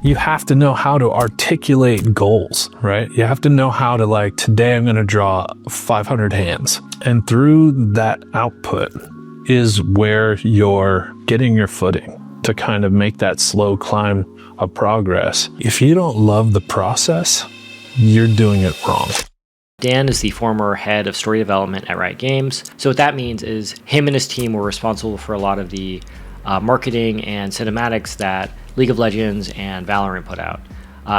You have to know how to articulate goals, right? You have to know how to, like, today I'm going to draw 500 hands. And through that output is where you're getting your footing to kind of make that slow climb of progress. If you don't love the process, you're doing it wrong. Dan is the former head of story development at Riot Games. So what that means is him and his team were responsible for a lot of the marketing and cinematics that League of Legends and Valorant put out.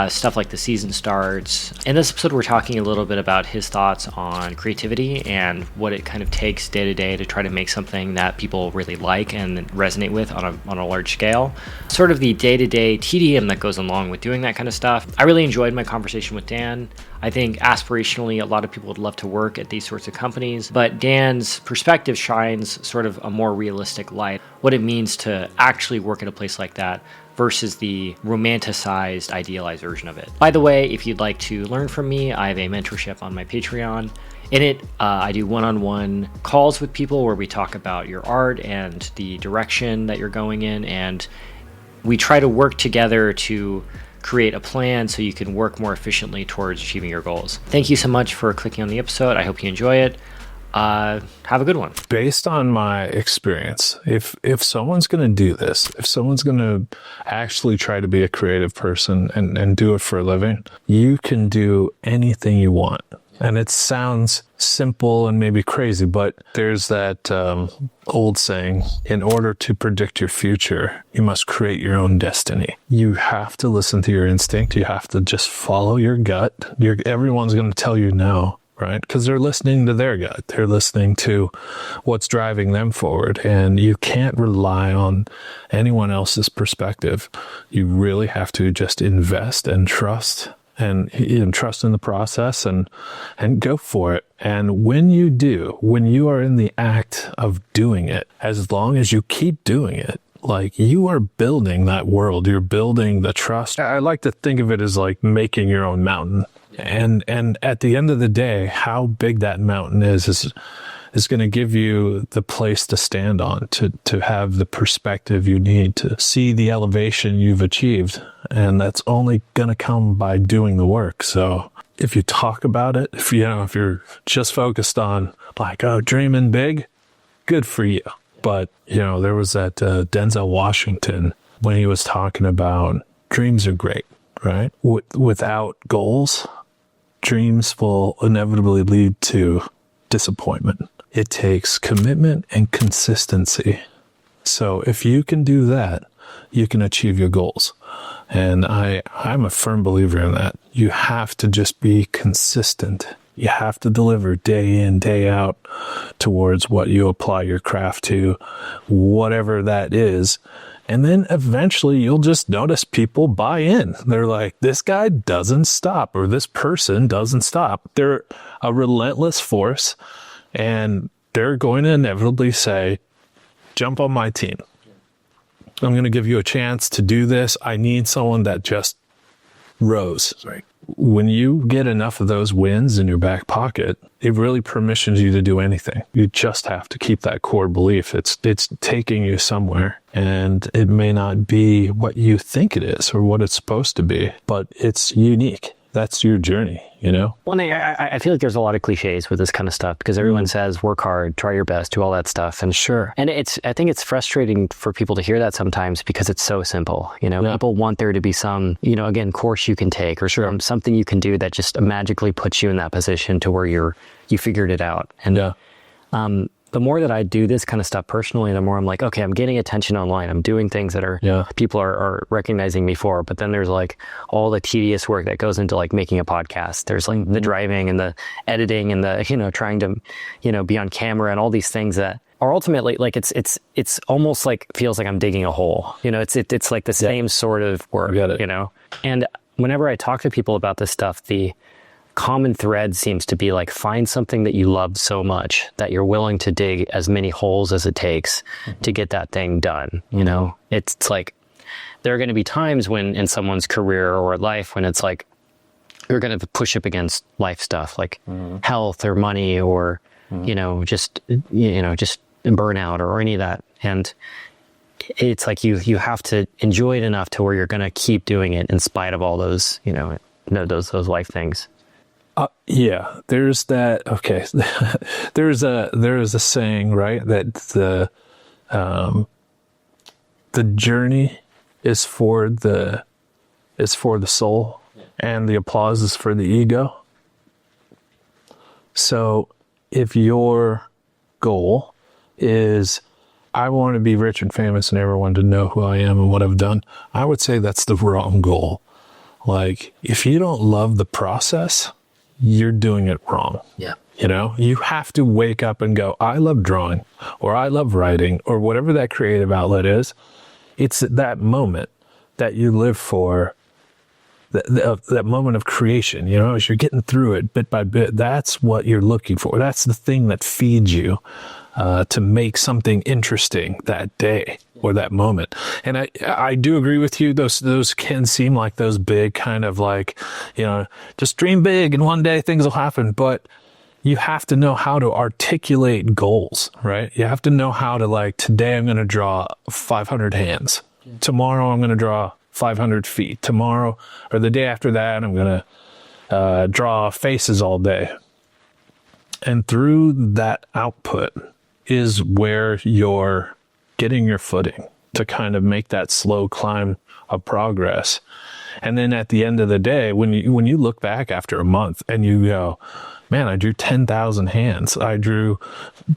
Stuff like the season starts. In this episode, we're talking a little bit about his thoughts on creativity and what it kind of takes day to day to try to make something that people really like and resonate with on a large scale. Sort of the day-to-day tedium that goes along with doing that kind of stuff. I really enjoyed my conversation with Dan. I think aspirationally, a lot of people would love to work at these sorts of companies, but Dan's perspective shines sort of a more realistic light, what it means to actually work at a place like that versus the romanticized, idealized version of it. By the way, if you'd like to learn from me, I have a mentorship on my Patreon. In it, I do one-on-one calls with people where we talk about your art and the direction that you're going in, and we try to work together to create a plan so you can work more efficiently towards achieving your goals. Thank you so much for clicking on the episode. I hope you enjoy it. Have a good one. Based on my experience, if someone's going to do this, if someone's going to actually try to be a creative person and do it for a living, you can do anything you want. And it sounds simple and maybe crazy, but there's that old saying, in order to predict your future, you must create your own destiny. You have to listen to your instinct. You have to just follow your gut. Everyone's going to tell you no, right? Because they're listening to their gut. They're listening to what's driving them forward. And you can't rely on anyone else's perspective. You really have to just invest and trust and trust in the process and go for it. And when you do, when you are in the act of doing it, as long as you keep doing it, like, you are building that world, you're building the trust. I like to think of it as like making your own mountain. And at the end of the day, how big that mountain is going to give you the place to stand on, to have the perspective you need to see the elevation you've achieved. And that's only going to come by doing the work. So if you talk about it, if you're just focused on like, oh, dreaming big, good for you. But, there was that Denzel Washington when he was talking about dreams are great, right? Without goals, dreams will inevitably lead to disappointment. It takes commitment and consistency. So if you can do that, you can achieve your goals. And I'm a firm believer in that. You have to just be consistent. You have to deliver day in, day out towards what you apply your craft to, whatever that is. And then eventually you'll just notice people buy in. They're like, this guy doesn't stop, or this person doesn't stop. They're a relentless force, and they're going to inevitably say, jump on my team. I'm going to give you a chance to do this. I need someone that just rose. Right. When you get enough of those wins in your back pocket, it really permissions you to do anything. You just have to keep that core belief. It's taking you somewhere, and it may not be what you think it is or what it's supposed to be, but it's unique. That's your journey, Well, I feel like there's a lot of cliches with this kind of stuff because everyone says work hard, try your best, do all that stuff. And sure. And I think it's frustrating for people to hear that sometimes because it's so simple. People want there to be some, again, course you can take or something you can do that just magically puts you in that position to where you figured it out. And the more that I do this kind of stuff personally, the more I'm like, okay, I'm getting attention online. I'm doing things that people are recognizing me for. But then there's like all the tedious work that goes into like making a podcast. There's like the driving and the editing and the, trying to, be on camera and all these things that are ultimately like, it's almost like feels like I'm digging a hole. It's like the same sort of work, And whenever I talk to people about this stuff, the common thread seems to be like, find something that you love so much that you're willing to dig as many holes as it takes to get that thing done. It's like, there are going to be times when in someone's career or life when it's like, you're going to push up against life stuff like health or money or, just burnout or any of that. And it's like you have to enjoy it enough to where you're going to keep doing it in spite of all those, those life things. Yeah, there's that. Okay. there is a saying, right? That the journey is for the soul, and the applause is for the ego. So if your goal is, I want to be rich and famous and everyone to know who I am and what I've done, I would say that's the wrong goal. Like, if you don't love the process, you're doing it wrong. Yeah. You have to wake up and go, I love drawing, or I love writing, or whatever that creative outlet is. It's that moment that you live for, that moment of creation, as you're getting through it bit by bit. That's what you're looking for. That's the thing that feeds you to make something interesting that day or that moment. And I do agree with you. Those can seem like those big kind of like, just dream big and one day things will happen. But you have to know how to articulate goals, right? You have to know how to, like, today I'm going to draw 500 hands. Yeah. Tomorrow I'm going to draw 500 feet. Tomorrow or the day after that, I'm going to draw faces all day. And through that output is where you're getting your footing to kind of make that slow climb of progress. And then at the end of the day, when you look back after a month and you go, man, I drew 10,000 hands. I drew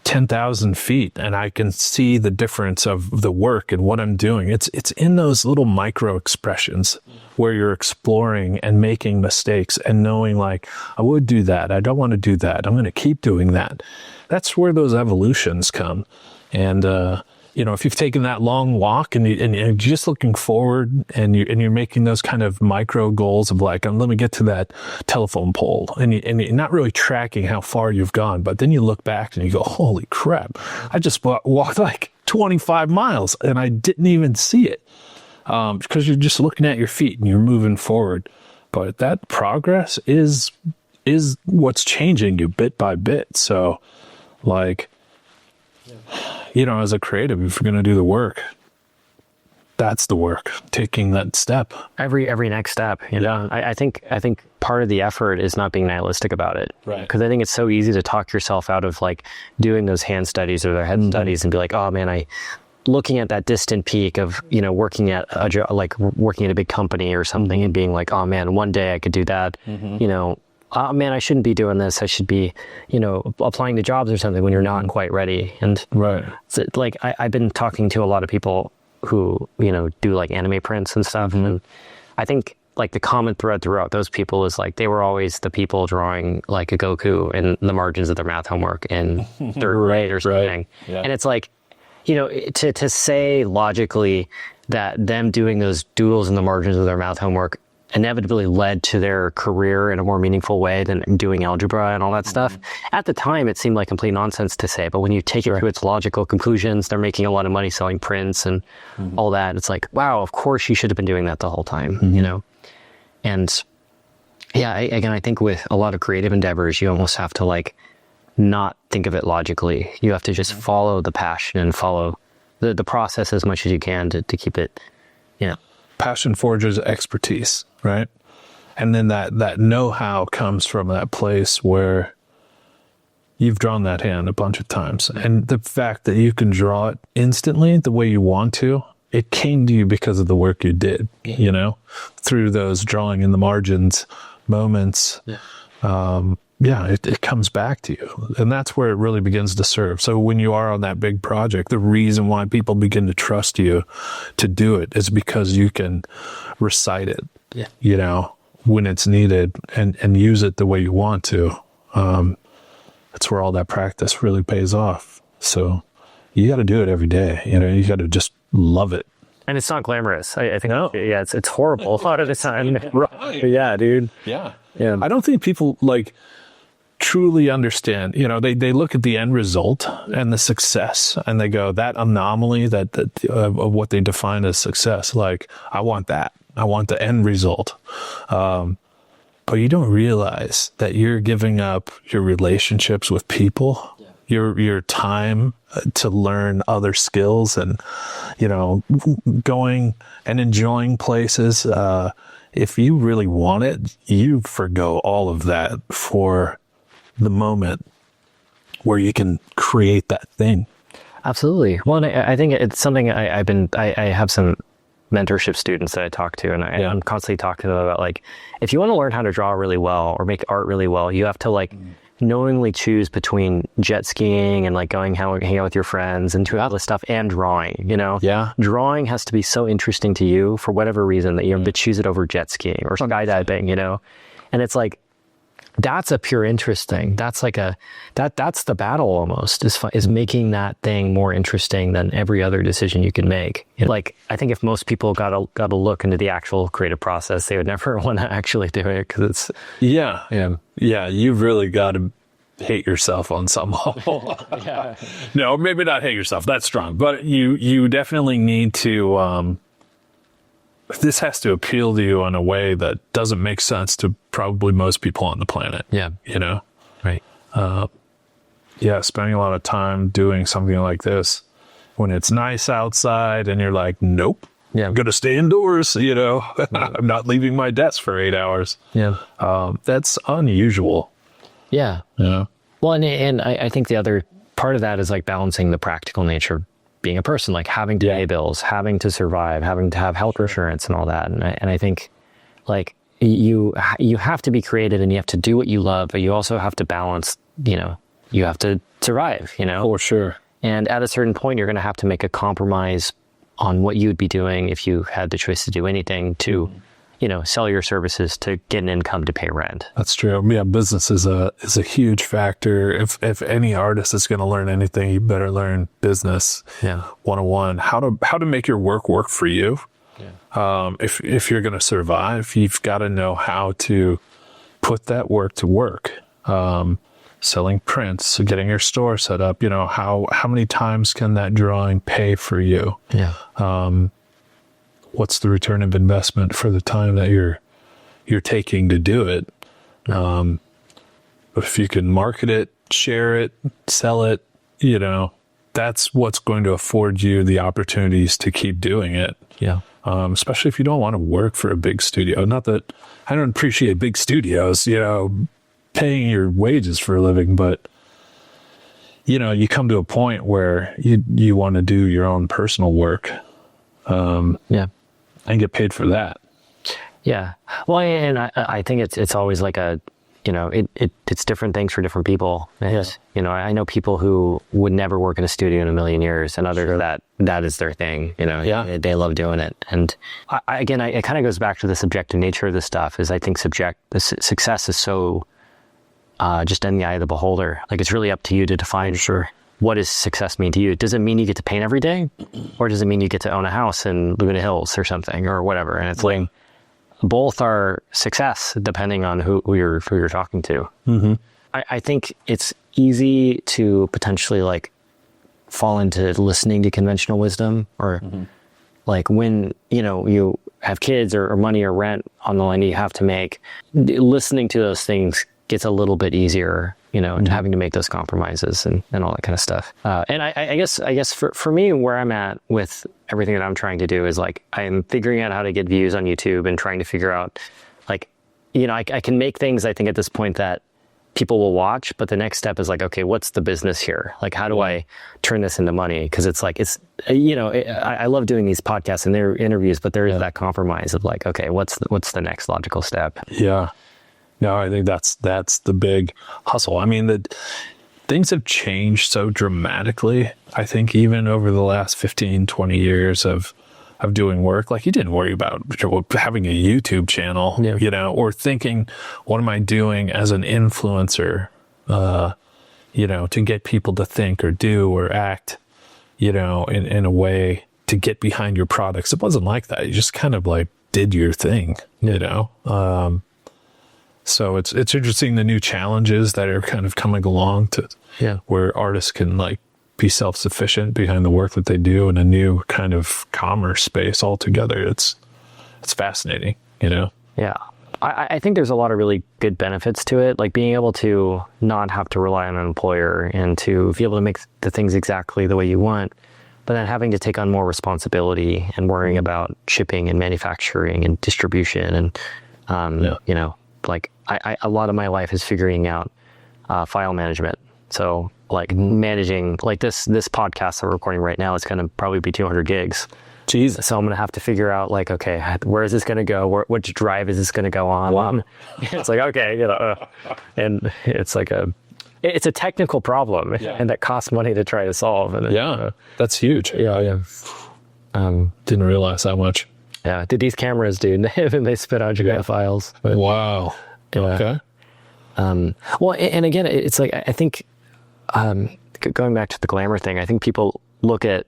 10,000 feet, and I can see the difference of the work and what I'm doing. It's in those little micro expressions where you're exploring and making mistakes and knowing, like, I would do that. I don't want to do that. I'm going to keep doing that. That's where those evolutions come. And, if you've taken that long walk and you're just looking forward and you're making those kind of micro goals of, like, let me get to that telephone pole, and you're not really tracking how far you've gone, but then you look back and you go, holy crap, I just walked like 25 miles and I didn't even see it, because you're just looking at your feet and you're moving forward. But that progress is what's changing you bit by bit. So, like, as a creative, if you're going to do the work, that's the work, taking that step. Every next step. I think part of the effort is not being nihilistic about it. Right. Because I think it's so easy to talk yourself out of, like, doing those hand studies or their head studies and be like, oh man, looking at that distant peak of, working at working at a big company or something and being like, oh man, one day I could do that. Oh man, I shouldn't be doing this. I should be, applying to jobs or something when you're not quite ready. And right. So, like, I've been talking to a lot of people who, do like anime prints and stuff. And I think, like, the common thread throughout those people is, like, they were always the people drawing like a Goku in the margins of their math homework in third grade or something. Right. Yeah. And it's like, to say logically that them doing those doodles in the margins of their math homework inevitably led to their career in a more meaningful way than doing algebra and all that stuff. At the time, it seemed like complete nonsense to say, but when you take it to its logical conclusions, they're making a lot of money selling prints and all that. It's like, wow, of course you should have been doing that the whole time, And yeah, I think with a lot of creative endeavors, you almost have to, like, not think of it logically. You have to just follow the passion and follow the process as much as you can to keep it, Passion forges expertise, right? And then that know-how comes from that place where you've drawn that hand a bunch of times. And the fact that you can draw it instantly the way you want to, it came to you because of the work you did, through those drawing in the margins moments. It comes back to you. And that's where it really begins to serve. So when you are on that big project, the reason why people begin to trust you to do it is because you can recite it, when it's needed and use it the way you want to. That's where all that practice really pays off. So you got to do it every day. You got to just love it. And it's not glamorous. I think, it's horrible a lot of the time. Right. Yeah, dude. Yeah. I don't think people, like, truly understand, they look at the end result and the success and they go, that anomaly that of what they define as success, like, I want that. I want the end result. But you don't realize that you're giving up your relationships with people your time to learn other skills and, you know, going and enjoying places. If you really want it, you forgo all of that for the moment where you can create that thing. Absolutely. Well, and I think it's something I have some mentorship students that I talk to, and I'm constantly talking to them about, like, if you want to learn how to draw really well or make art really well, you have to like knowingly choose between jet skiing and like hang out with your friends and do all this stuff and drawing, you know? Yeah. Drawing has to be so interesting to you for whatever reason that you're to choose it over jet skiing or skydiving, you know? And it's like, that's a pure interest thing. That's like that's the battle almost, is making that thing more interesting than every other decision you can make. You know, like, I think if most people got to look into the actual creative process, they would never want to actually do it, because it's yeah. You've really got to hate yourself on some level. yeah. No, maybe not hate yourself. That's strong, but you definitely need to. This has to appeal to you in a way that doesn't make sense to probably most people on the planet. Yeah. You know? Right. Spending a lot of time doing something like this when it's nice outside and you're like, nope, Yeah. I'm going to stay indoors, you know? I'm not leaving my desk for 8 hours. Yeah. That's unusual. Yeah. You know? Well, and I think the other part of that is like balancing the practical nature of being a person, like having to pay bills, having to survive, having to have health insurance and all that. And I think, like, you have to be creative and you have to do what you love, but you also have to balance, you know, you have to survive, you know? For sure. And at a certain point, you're going to have to make a compromise on what you would be doing if you had the choice to do anything to, you know, sell your services to get an income to pay rent. That's true. Yeah, business is a huge factor. If any artist is going to learn anything, you better learn business. Yeah. 101. How to make your work for you. Yeah. If you're going to survive, you've got to know how to put that work to work. Selling prints, getting your store set up. You know, how many times can that drawing pay for you? Yeah. What's the return of investment for the time that you're taking to do it? But if you can market it, share it, sell it, you know, that's what's going to afford you the opportunities to keep doing it. Yeah. Especially if you don't want to work for a big studio. Not that I don't appreciate big studios, you know, paying your wages for a living, but you know, you come to a point where you want to do your own personal work. Yeah. And get paid for that. Yeah. Well, and I think it's always like a, you know, it's different things for different people. Yes. You know, I know people who would never work in a studio in a million years, and others that is their thing. You know, they love doing it. And it kind of goes back to the subjective nature of this stuff. Is I think success is so just in the eye of the beholder. Like, it's really up to you to define. Sure. What does success mean to you? Does it mean you get to paint every day? Or does it mean you get to own a house in Laguna Hills or something or whatever? And it's like, both are success depending on who you're talking to. Mm-hmm. I think it's easy to potentially like fall into listening to conventional wisdom, or like when, you know, you have kids or money or rent on the line you have to make, listening to those things gets a little bit easier, you know, and having to make those compromises and all that kind of stuff. And I guess for me, where I'm at with everything that I'm trying to do is like, I'm figuring out how to get views on YouTube and trying to figure out, like, you know, I can make things, I think, at this point that people will watch, but the next step is like, okay, what's the business here? Like, how do I turn this into money? Because it's like, it's, you know, I love doing these podcasts and their interviews, but there is that compromise of like, okay, what's the next logical step? Yeah. No, I think that's the big hustle. I mean, things have changed so dramatically. I think even over the last 15, 20 years of doing work, like, you didn't worry about having a YouTube channel, you know, or thinking, what am I doing as an influencer, you know, to get people to think or do or act, you know, in a way to get behind your products. It wasn't like that. You just kind of like did your thing, you know? So it's interesting, the new challenges that are kind of coming along to where artists can like be self-sufficient behind the work that they do in a new kind of commerce space altogether. It's fascinating, you know? Yeah. I think there's a lot of really good benefits to it, like being able to not have to rely on an employer and to be able to make the things exactly the way you want, but then having to take on more responsibility and worrying about shipping and manufacturing and distribution. And, you know, like a lot of my life is figuring out file management. So like managing, like this podcast that we're recording right now is going to probably be 200 gigs. Jesus. So I'm going to have to figure out like, okay, where is this going to go? Which drive is this going to go on? Wow. It's like, okay, you know, and it's like it's a technical problem and that costs money to try to solve. And that's huge. Yeah. Didn't realize how much. Yeah. Did these cameras, dude, they spit out gigabyte files. But, wow. Yeah. Okay. Well, and again, it's like, I think, going back to the glamour thing, I think people look at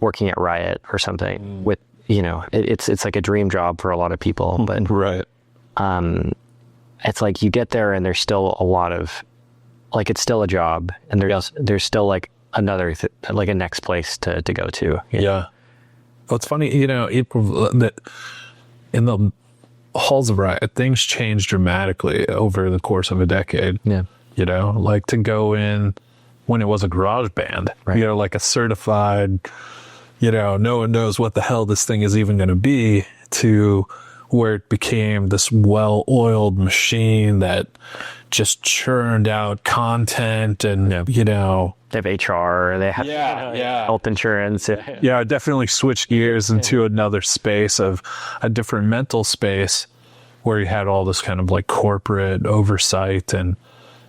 working at Riot or something with, you know, it's like a dream job for a lot of people, but right. It's like you get there and there's still a lot of, like, it's still a job, and there's still like another, like a next place to go to. Yeah. Well, it's funny, you know, that in the halls of Riot, things changed dramatically over the course of a decade. Yeah. You know, like to go in when it was a garage band, you know, like a certified, you know, no one knows what the hell this thing is even going to be, to where it became this well-oiled machine that just churned out content and, you know. They have HR, they have health insurance. Yeah, I definitely switched gears into another space of a different mental space where you had all this kind of like corporate oversight and,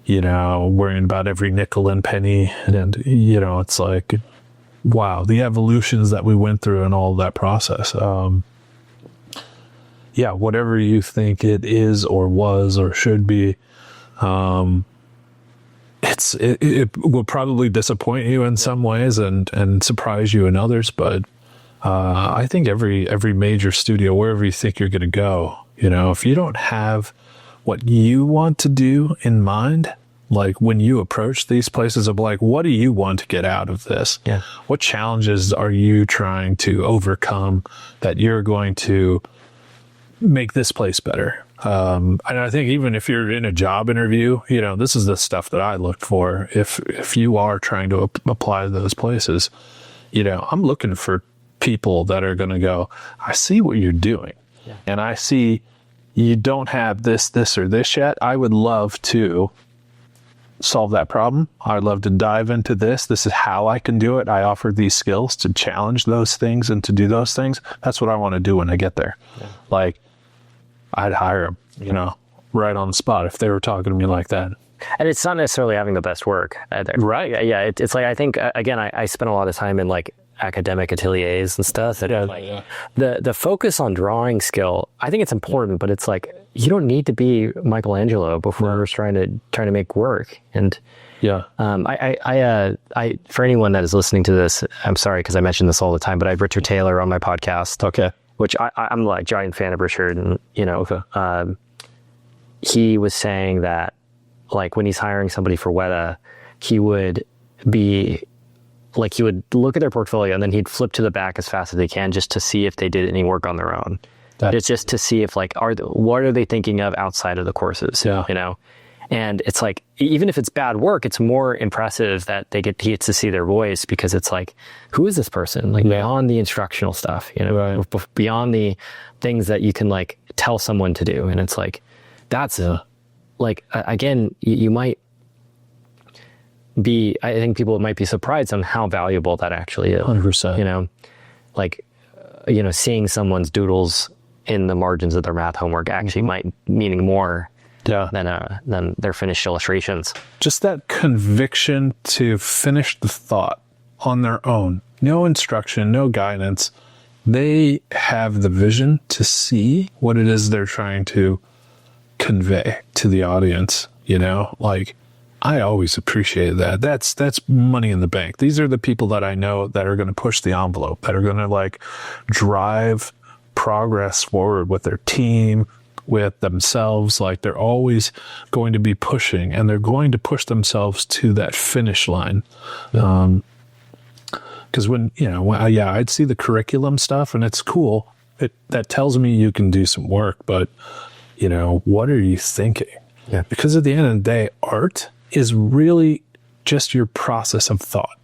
you know, worrying about every nickel and penny. And, you know, it's like, wow, the evolutions that we went through and all of that process. Yeah, whatever you think it is or was or should be, it will probably disappoint you in some ways and surprise you in others. But I think every major studio, wherever you think you're going to go, you know, if you don't have what you want to do in mind, like when you approach these places of like, what do you want to get out of this? Yeah. What challenges are you trying to overcome that you're going to make this place better? And I think even if you're in a job interview, you know, this is the stuff that I look for. If you are trying to apply to those places, you know, I'm looking for people that are going to go, I see what you're doing. Yeah. And I see you don't have this or this yet. I would love to solve that problem. I'd love to dive into this. This is how I can do it. I offer these skills to challenge those things and to do those things. That's what I want to do when I get there. Yeah. Like, I'd hire them, you know, right on the spot if they were talking to me like that. And it's not necessarily having the best work either. Right. Yeah. It's like, I think, again, I spent a lot of time in like academic ateliers and stuff. And the focus on drawing skill, I think it's important, but it's like, you don't need to be Michelangelo before trying to make work. And I for anyone that is listening to this, I'm sorry, because I mention this all the time, but I have Richard Taylor on my podcast. Okay. Which I'm like giant fan of Richard, and you know, he was saying that like when he's hiring somebody for Weta, he would look at their portfolio and then he'd flip to the back as fast as they can just to see if they did any work on their own. It's just to see if like what are they thinking of outside of the courses, you know. And it's like, even if it's bad work, it's more impressive that he gets to see their voice, because it's like, who is this person? Like beyond the instructional stuff, you know, beyond the things that you can like tell someone to do. And it's like, that's like, again, you might be, I think people might be surprised on how valuable that actually is. 100%. You know, like, you know, seeing someone's doodles in the margins of their math homework actually might meaning more than their finished illustrations. Just that conviction to finish the thought on their own. No instruction, no guidance. They have the vision to see what it is they're trying to convey to the audience, you know? Like, I always appreciate that. That's money in the bank. These are the people that I know that are going to push the envelope, that are going to like drive progress forward with their team, with themselves. Like, they're always going to be pushing, and they're going to push themselves to that finish line. Because when, you know, I'd see the curriculum stuff and it's cool. That tells me you can do some work, but You know, what are you thinking? Yeah. Because at the end of the day, art is really just your process of thought.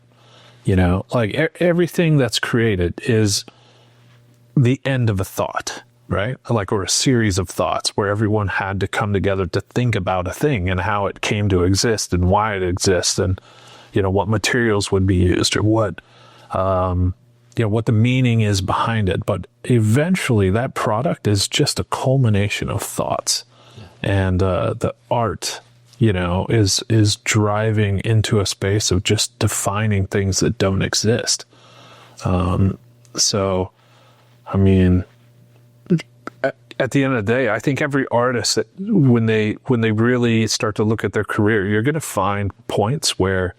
You know, like everything that's created is the end of a thought, right? Like, or a series of thoughts where everyone had to come together to think about a thing and how it came to exist and why it exists, and, you know, what materials would be used, or what, you know, what the meaning is behind it. But eventually that product is just a culmination of thoughts. And the art, you know, is driving into a space of just defining things that don't exist. So, I mean, at the end of the day, I think every artist, that when they really start to look at their career, you're going to find points where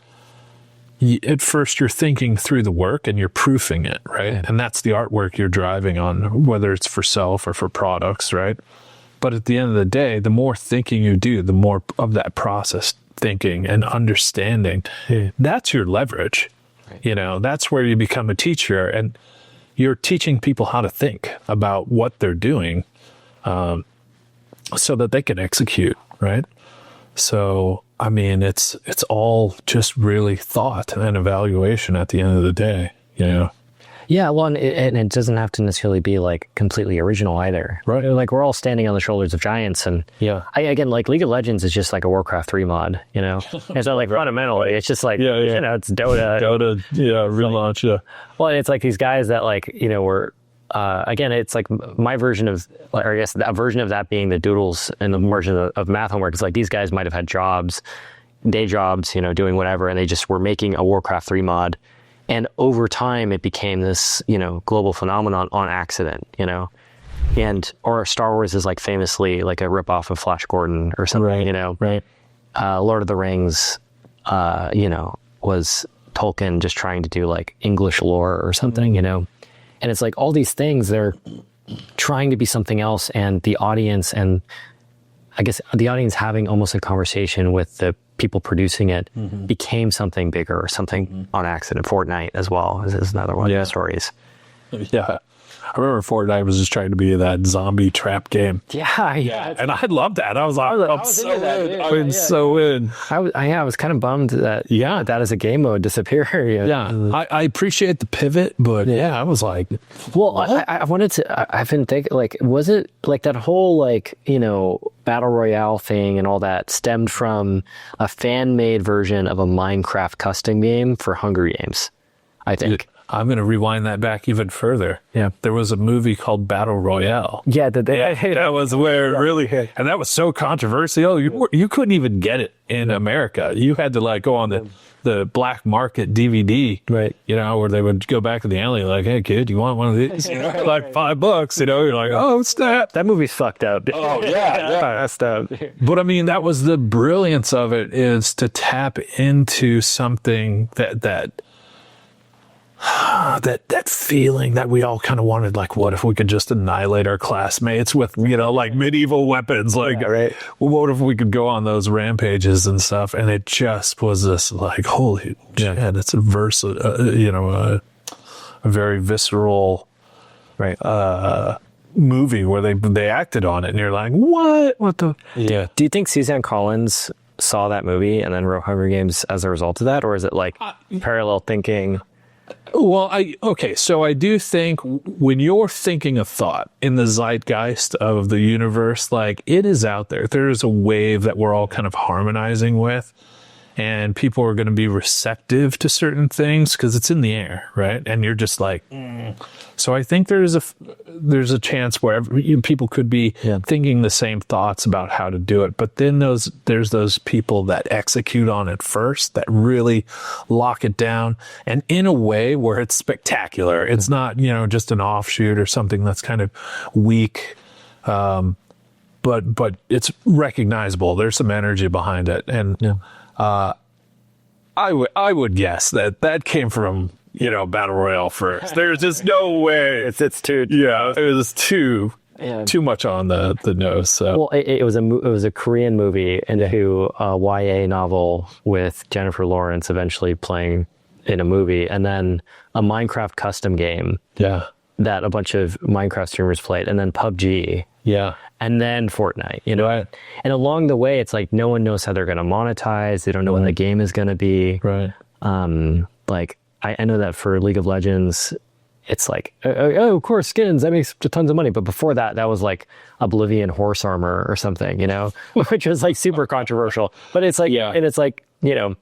at first you're thinking through the work and you're proofing it, right? Yeah. And that's the artwork you're driving on, whether it's for self or for products, right? But at the end of the day, the more thinking you do, the more of that process thinking and understanding, that's your leverage. Right. You know, that's where you become a teacher, and you're teaching people how to think about what they're doing, so that they can execute, right? So, I mean, it's all just really thought and evaluation at the end of the day, you know? Yeah, well, and it doesn't have to necessarily be like completely original either. Right. Like, we're all standing on the shoulders of giants, and again, like, League of Legends is just like a Warcraft 3 mod, you know? And so, like, fundamentally, it's just like, you know, it's Dota. Relaunch, yeah. Well, and it's like these guys that, like, you know, were, again, it's like my version of, or I guess that version of that being the doodles, and the version of math homework. It's like these guys might have had jobs, day jobs, you know, doing whatever, and they just were making a Warcraft 3 mod. And over time, it became this, you know, global phenomenon on accident, you know, or Star Wars is like famously like a ripoff of Flash Gordon or something, right, you know. Right. Lord of the Rings, you know, was Tolkien just trying to do like English lore or something, you know. And it's like all these things, they're trying to be something else, and the audience, and I guess the audience having almost a conversation with the people producing it, became something bigger or something on accident. Fortnite as well is another one of the stories. Yeah. I remember Fortnite was just trying to be that zombie trap game. Yeah. And I loved that. I was like, I'm so in. I'm so in. I was kind of bummed that that as a game mode disappeared. I appreciate the pivot, but I was like, well, I wanted to, I've been thinking, like, was it like that whole, like, you know, Battle Royale thing and all that stemmed from a fan-made version of a Minecraft custom game for Hunger Games, I think. I'm going to rewind that back even further. Yeah. There was a movie called Battle Royale. Yeah. That was where it really hit. And that was so controversial. You couldn't even get it in America. You had to, like, go on the black market DVD, right? You know, where they would go back to the alley like, hey, kid, you want one of these? You know, like $5, you know? You're like, oh, snap. That movie's fucked up. Oh, yeah. Messed up. But, I mean, that was the brilliance of it, is to tap into something that feeling that we all kind of wanted, like, what if we could just annihilate our classmates with, you know, like medieval weapons? Like, well, what if we could go on those rampages and stuff? And it just was this, like, holy shit, it's a a very visceral, movie where they acted on it, and you're like, what the? Yeah. Do you think Suzanne Collins saw that movie and then wrote Hunger Games as a result of that, or is it like parallel thinking? Well, so I do think when you're thinking a thought in the zeitgeist of the universe, like, it is out there. There's a wave that we're all kind of harmonizing with, and people are going to be receptive to certain things because it's in the air, right? And you're just like, So I think there's a chance where people could be thinking the same thoughts about how to do it, but then there's those people that execute on it first, that really lock it down, and in a way where it's spectacular. It's not, you know, just an offshoot or something that's kind of weak, but it's recognizable. There's some energy behind it, and I would guess that came from, you know, Battle Royale first. There's just no way. It's too it was too much on the nose. So. Well, it was a Korean movie into a YA novel with Jennifer Lawrence eventually playing in a movie, and then a Minecraft custom game. Yeah. That a bunch of Minecraft streamers played, and then PUBG. Yeah. and then Fortnite, you know? Right. And along the way, it's like, no one knows how they're going to monetize. They don't know when the game is going to be. Right. Like I know that for League of Legends, it's like, oh, of course, skins, that makes tons of money. But before that, that was like Oblivion horse armor or something, you know, which was like super controversial. But it's like, and it's like, you know,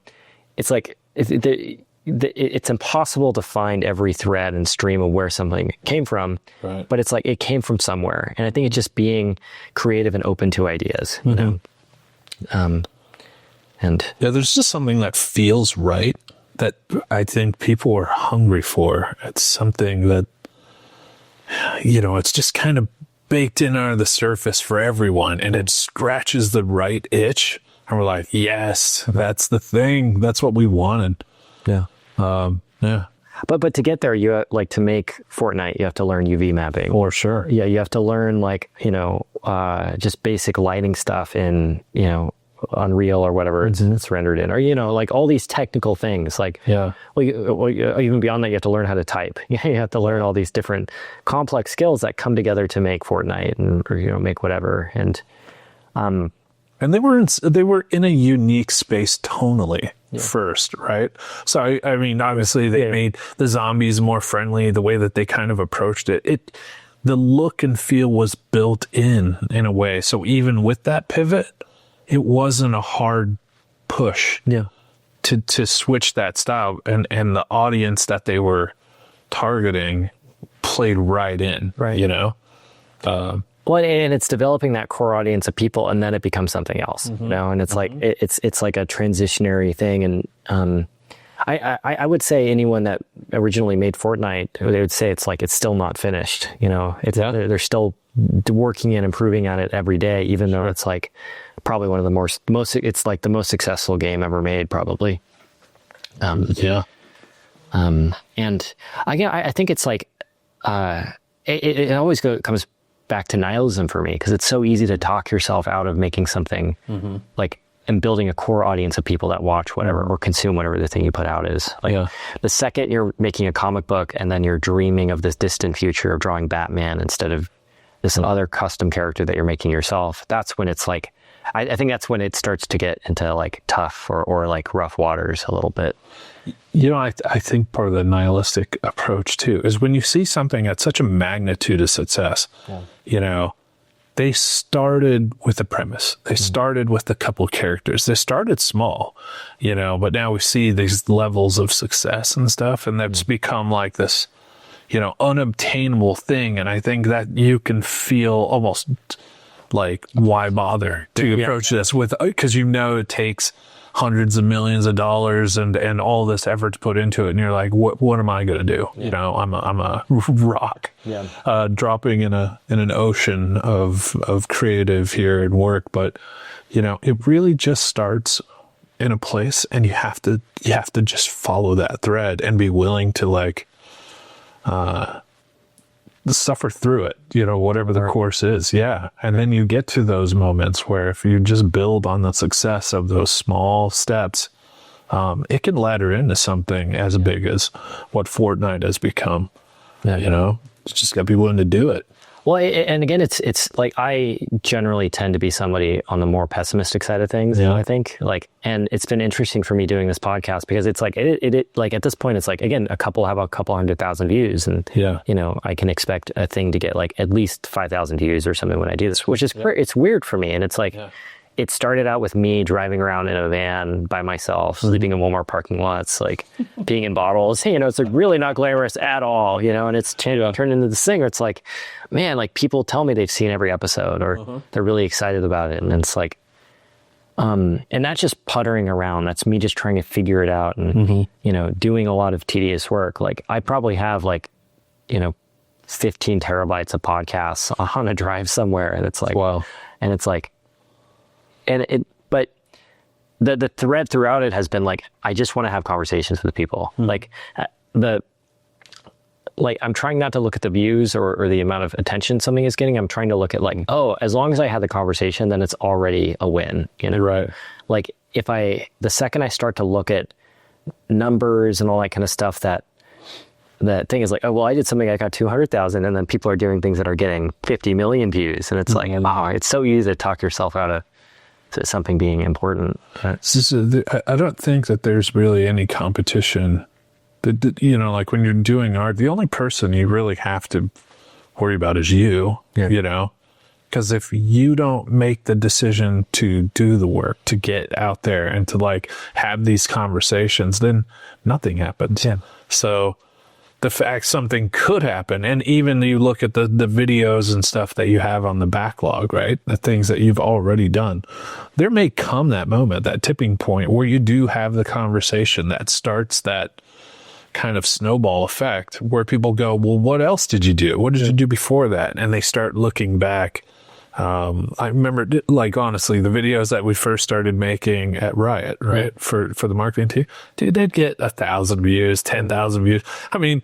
it's like, it's impossible to find every thread and stream of where something came from, but it's like it came from somewhere. And I think it's just being creative and open to ideas, you know? And yeah, there's just something that feels right that I think people are hungry for. It's something that, you know, it's just kind of baked in under the surface for everyone, and it scratches the right itch. And we're like, yes, that's the thing. That's what we wanted. yeah. Yeah. But to get there, you like to make Fortnite, you have to learn UV mapping. For sure. Yeah, you have to learn like, you know, just basic lighting stuff in, you know, Unreal or whatever it's rendered in, or, you know, like all these technical things. Like, well, even beyond that, you have to learn how to type. You have to learn all these different complex skills that come together to make Fortnite and, or, you know, make whatever. And they were in a unique space tonally first, right? So I mean, obviously they made the zombies more friendly, the way that they kind of approached it. The look and feel was built in a way. So even with that pivot, it wasn't a hard push to switch that style, and the audience that they were targeting played right in, you know? Well, and it's developing that core audience of people, and then it becomes something else, you know. And it's like it's like a transitionary thing. And I would say anyone that originally made Fortnite, they would say it's like it's still not finished. You know, they're still working and improving on it every day, even though it's like probably one of the most it's like the most successful game ever made, probably. And again, I think it's like it always comes back to nihilism for me, because it's so easy to talk yourself out of making something like, and building a core audience of people that watch whatever or consume whatever the thing you put out is. Like the second you're making a comic book and then you're dreaming of this distant future of drawing Batman instead of this other custom character that you're making yourself, that's when it's like, I think that's when it starts to get into like tough or like rough waters a little bit. You know, I think part of the nihilistic approach too is when you see something at such a magnitude of success, you know, they started with a premise. They started with a couple characters. They started small, you know, but now we see these levels of success and stuff, and that's become like this, you know, unobtainable thing. And I think that you can feel almost like, why bother to approach this with, because you know it takes hundreds of millions of dollars and all this effort to put into it, and you're like, what am I going to do? You know, I'm a rock dropping in an ocean of creative here and work. But you know, it really just starts in a place, and you have to just follow that thread and be willing to like suffer through it, you know, whatever the course is. And then you get to those moments where if you just build on the success of those small steps, it can ladder into something as big as what Fortnite has become. You know, you just got to be willing to do it. Well, and again, it's like, I generally tend to be somebody on the more pessimistic side of things. I think, like, and it's been interesting for me doing this podcast, because it's like, it like at this point, it's like, again, have a couple 100,000 views, and you know, I can expect a thing to get like at least 5,000 views or something when I do this, which is it's weird for me. And it's like, it started out with me driving around in a van by myself, sleeping in Walmart parking lots, like being in bottles. You know, it's like really not glamorous at all, you know, and it's turned into this thing where it's like, man, like people tell me they've seen every episode, or they're really excited about it. And it's like, and that's just puttering around. That's me just trying to figure it out and, you know, doing a lot of tedious work. Like I probably have like, you know, 15 terabytes of podcasts on a drive somewhere. And it's like, and it's like, but the thread throughout it has been like, I just want to have conversations with people. Like I'm trying not to look at the views or the amount of attention something is getting. I'm trying to look at like, as long as I had the conversation, then it's already a win, you know? Right. Like the second I start to look at numbers and all that kind of stuff that that thing is like, oh, well, I did something, I got 200,000, and then people are doing things that are getting 50 million views. And it's like, wow, it's so easy to talk yourself out of to something being important. I don't think that there's really any competition. You know, like when you're doing art, the only person you really have to worry about is you, you know, because if you don't make the decision to do the work, to get out there and to like have these conversations, then nothing happens. Yeah. So the fact something could happen, and even you look at the videos and stuff that you have on the backlog, right? The things that you've already done, there may come that moment, that tipping point where you do have the conversation that starts that kind of snowball effect where people go, well, what else did you do? What did you do before that? And they start looking back. I remember, like, honestly, the videos that we first started making at Riot, right? For the marketing team, dude, they'd get 1,000 views, 10,000 views. I mean,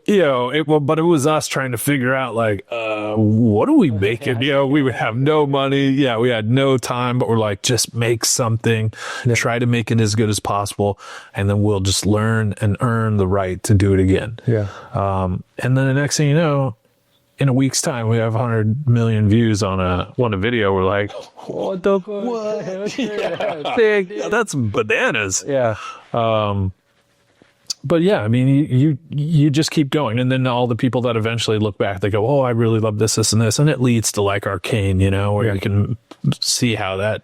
you know, but it was us trying to figure out, like, what are we making? You know, we would have no money. Yeah, we had no time, but we're like, just make something, try to make it as good as possible, and then we'll just learn and earn the right to do it again. Yeah. And then the next thing you know, in a week's time, we have 100 million views on a video. We're like, what the fuck? What? Yeah, that's bananas. Yeah. But yeah, I mean, you just keep going. And then all the people that eventually look back, they go, oh, I really love this, this, and this. And it leads to like Arcane, you know, where you can see how that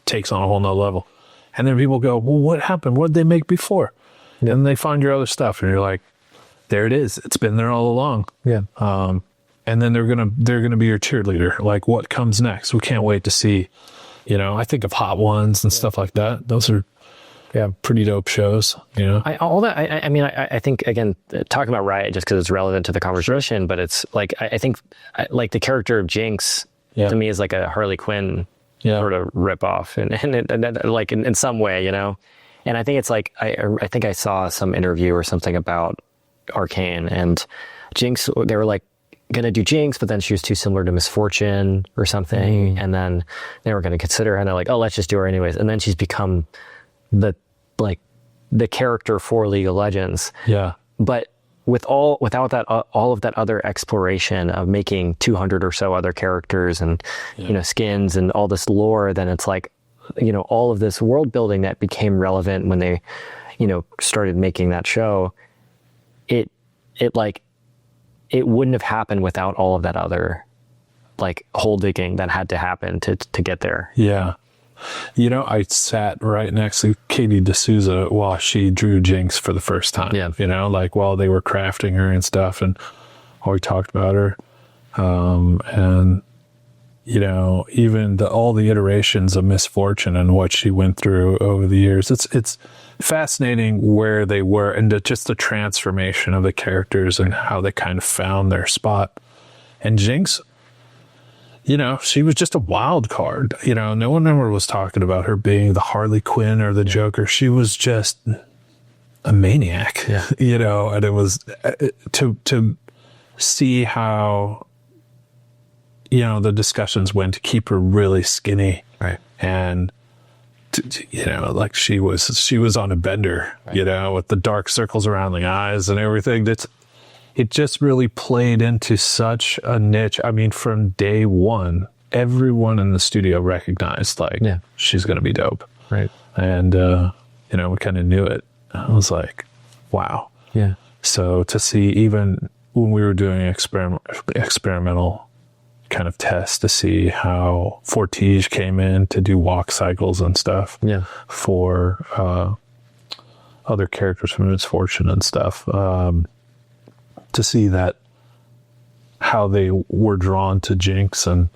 takes on a whole nother level. And then people go, well, what happened? What did they make before? Yeah. And they find your other stuff. And you're like, there it is. It's been there all along. Yeah. And then they're gonna be your cheerleader. Like, what comes next? We can't wait to see. You know, I think of Hot Ones and stuff like that. Those are, pretty dope shows. You know, I think again, talking about Riot just because it's relevant to the conversation, but it's like I think like the character of Jinx to me is like a Harley Quinn sort of ripoff, and like in some way, you know. And I think it's like I think I saw some interview or something about Arcane and Jinx. They were like gonna do Jinx, but then she was too similar to Miss Fortune or something, and then they were gonna consider her, and they're like, oh, let's just do her anyways. And then she's become the character for League of Legends. Yeah. But without that all of that other exploration of making 200 or so other characters and you know, skins and all this lore, then it's like, you know, all of this world building that became relevant when they, you know, started making that show. It wouldn't have happened without all of that other like hole digging that had to happen to get there. Yeah. You know, I sat right next to Katie D'Souza while she drew Jinx for the first time. Yeah. You know, like while they were crafting her and stuff, and while we talked about her. And, you know, even all the iterations of Miss Fortune and what she went through over the years. It's fascinating where they were and just the transformation of the characters and how they kind of found their spot. And Jinx, you know, she was just a wild card. You know, no one ever was talking about her being the Harley Quinn or the Joker. She was just a maniac, you know, and it was to see how, you know, the discussions went to keep her really skinny. Right. And, you know, like she was on a bender, you know, with the dark circles around the eyes and everything. It just really played into such a niche. I mean, from day one, everyone in the studio recognized, like, she's going to be dope. Right. And, you know, we kind of knew it. I was like, wow. Yeah. So to see, even when we were doing experimental kind of tests to see how Fortige came in to do walk cycles and stuff for other characters from Miss Fortune and stuff, to see that how they were drawn to Jinx, and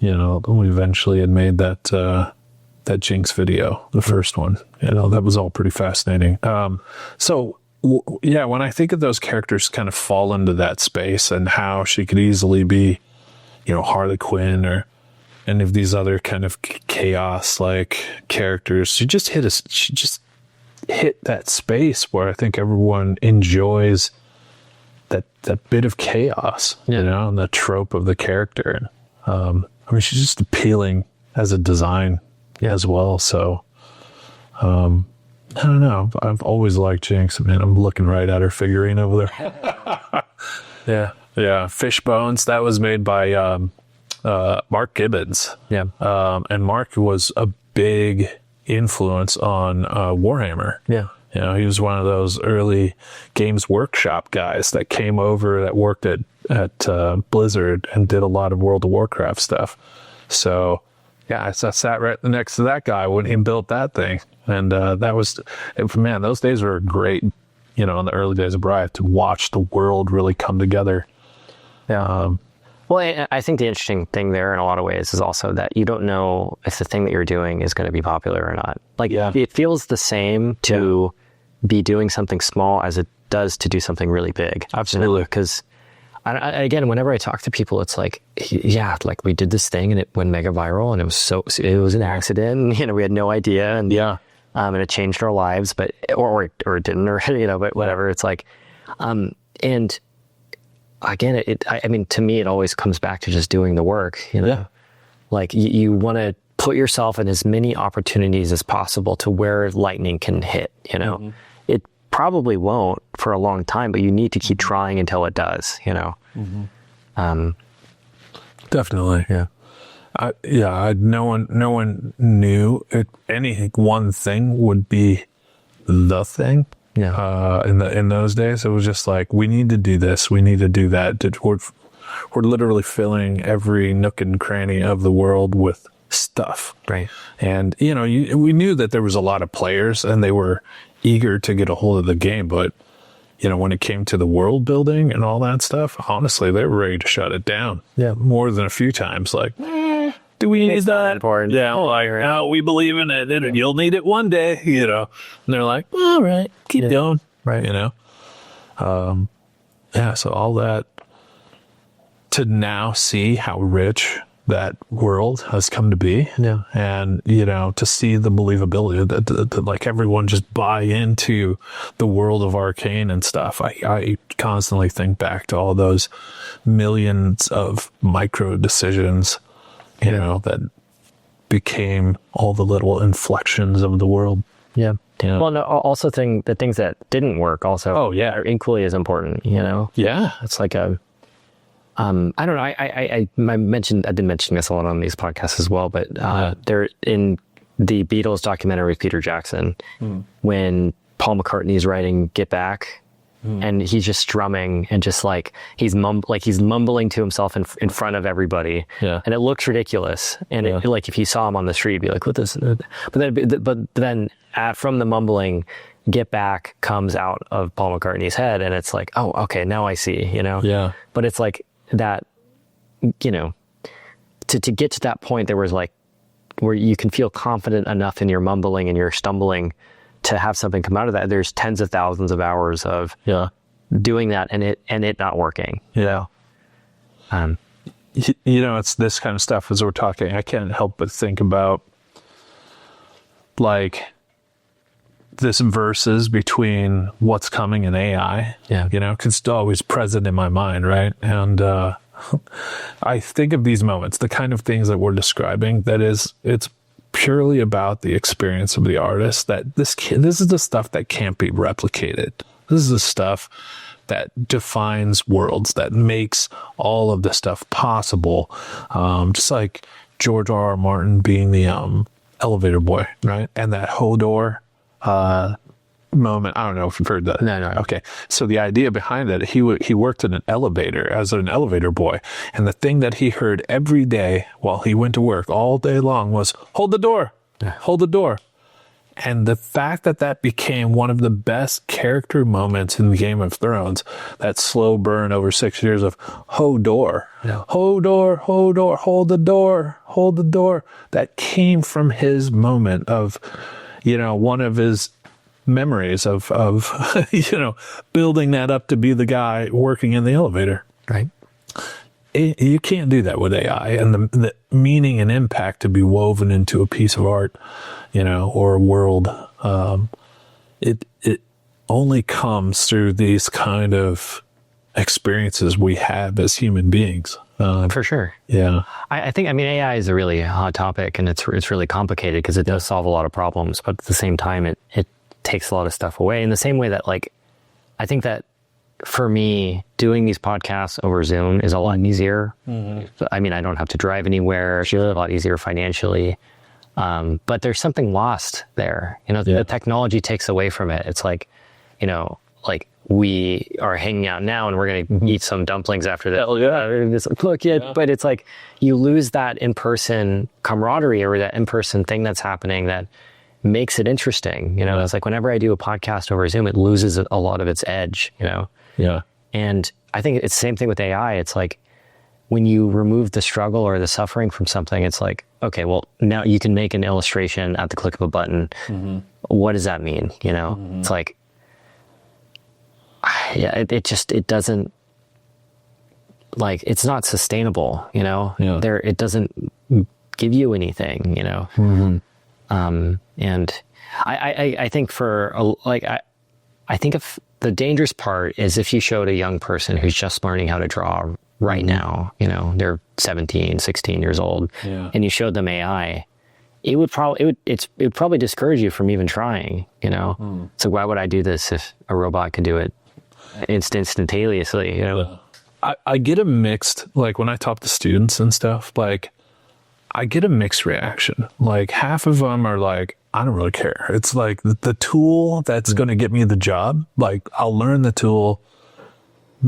you know, we eventually had made that Jinx video, the first one. You know, that was all pretty fascinating. So when I think of those characters kind of fall into that space and how she could easily be, you know, Harley Quinn or any of these other kind of chaos like characters, she just hit that space where I think everyone enjoys that bit of chaos, you know, and the trope of the character. I mean, she's just appealing as a design as well. So, I don't know. I've always liked Jinx. I mean, I'm looking right at her figurine over there. Yeah. Fishbones. That was made by Mark Gibbons. Yeah. And Mark was a big influence on Warhammer. Yeah. You know, he was one of those early Games Workshop guys that came over that worked at Blizzard and did a lot of World of Warcraft stuff. So, yeah, I sat right next to that guy when he built that thing. And that was, man, those days were great, you know, in the early days of Riot, to watch the world really come together. Yeah. Well, I think the interesting thing there in a lot of ways is also that you don't know if the thing that you're doing is going to be popular or not. Like, it feels the same to be doing something small as it does to do something really big. Absolutely. Because, again, whenever I talk to people, it's like, yeah, like we did this thing and it went mega viral and it was an accident. And, you know, we had no idea. And and it changed our lives, but or it didn't, or you know, but whatever. It's like, and again, I mean, to me, it always comes back to just doing the work. You know, like you want to put yourself in as many opportunities as possible to where lightning can hit. You know, it probably won't for a long time, but you need to keep trying until it does. You know, Definitely, yeah. No one knew any one thing would be the thing. Yeah. In those days, it was just like, we need to do this, we need to do that. We're literally filling every nook and cranny of the world with stuff. Right. And you know, we knew that there was a lot of players and they were eager to get a hold of the game, but you know, when it came to the world building and all that stuff, honestly, they were ready to shut it down. Yeah. More than a few times. Like, do we need that? Important. Yeah. Like, no, we believe in it. You'll need it one day, you know. And they're like, all right, keep going. Right. You know? So all that, to now see how rich that world has come to be. Yeah. And, you know, to see the believability that like everyone just buy into the world of Arcane and stuff. I constantly think back to all those millions of micro decisions, you know, that became all the little inflections of the world. Yeah. Well, no, also the things that didn't work also are equally as important, you know? Yeah. It's like I don't know. I didn't mention this a lot on these podcasts as well, but they're in the Beatles documentary with Peter Jackson, when Paul McCartney's writing Get Back, and he's just strumming and just like he's mumbling to himself in front of everybody, and it looks ridiculous. And it, like if you saw him on the street, you'd be like, "What this?" But then from the mumbling, Get Back comes out of Paul McCartney's head, and it's like, oh, okay, now I see, you know? Yeah. But it's like that, you know, to get to that point, there was like where you can feel confident enough in your mumbling and your stumbling to have something come out of that. There's tens of thousands of hours of doing that and it not working. Yeah. You know, it's this kind of stuff as we're talking. I can't help but think about like this versus between what's coming in AI. Yeah. You know, because it's always present in my mind, right? And I think of these moments, the kind of things that we're describing, it's purely about the experience of the artist, that this is the stuff that can't be replicated. This is the stuff that defines worlds, that makes all of this stuff possible. Just like George R.R. Martin being the elevator boy, right? And that Hodor moment. I don't know if you've heard that. No. Okay. So the idea behind that, he worked in an elevator as an elevator boy. And the thing that he heard every day while he went to work all day long was, hold the door, hold the door. And the fact that became one of the best character moments in Game of Thrones, that slow burn over 6 years of Hodor, Hodor, Hodor, hold the door, hold the door. That came from his moment of, you know, one of his memories of you know, building that up to be the guy working in the elevator. Right. You can't do that with AI, and the meaning and impact to be woven into a piece of art, you know, or a world. It only comes through these kind of experiences we have as human beings. For sure. Yeah. I think AI is a really hot topic, and it's really complicated because it does solve a lot of problems, but at the same time, it takes a lot of stuff away in the same way that like, I think that for me, doing these podcasts over Zoom is a lot easier. I mean, I don't have to drive anywhere. It's a lot easier financially. But there's something lost there. You know, the technology takes away from it. It's like, you know, like we are hanging out now and we're going to eat some dumplings after that. It's like, look, but it's like you lose that in-person camaraderie or that in-person thing that's happening that makes it interesting. You know, it's like whenever I do a podcast over Zoom, it loses a lot of its edge, you know? Yeah. And I think it's the same thing with AI. It's like when you remove the struggle or the suffering from something, it's like, okay, well, now you can make an illustration at the click of a button. What does that mean? You know, it's like, it doesn't, like, it's not sustainable, you know, it doesn't give you anything, you know? And I think I think if the dangerous part is if you showed a young person who's just learning how to draw right now, you know, they're 17, 16 years old, and you showed them AI, it would probably discourage you from even trying, you know? So why would I do this if a robot could do it instantaneously, you know? I get a mixed, like when I talk to students and stuff, like I get a mixed reaction. Like half of them are like, I don't really care. It's like the tool that's going to get me the job. Like I'll learn the tool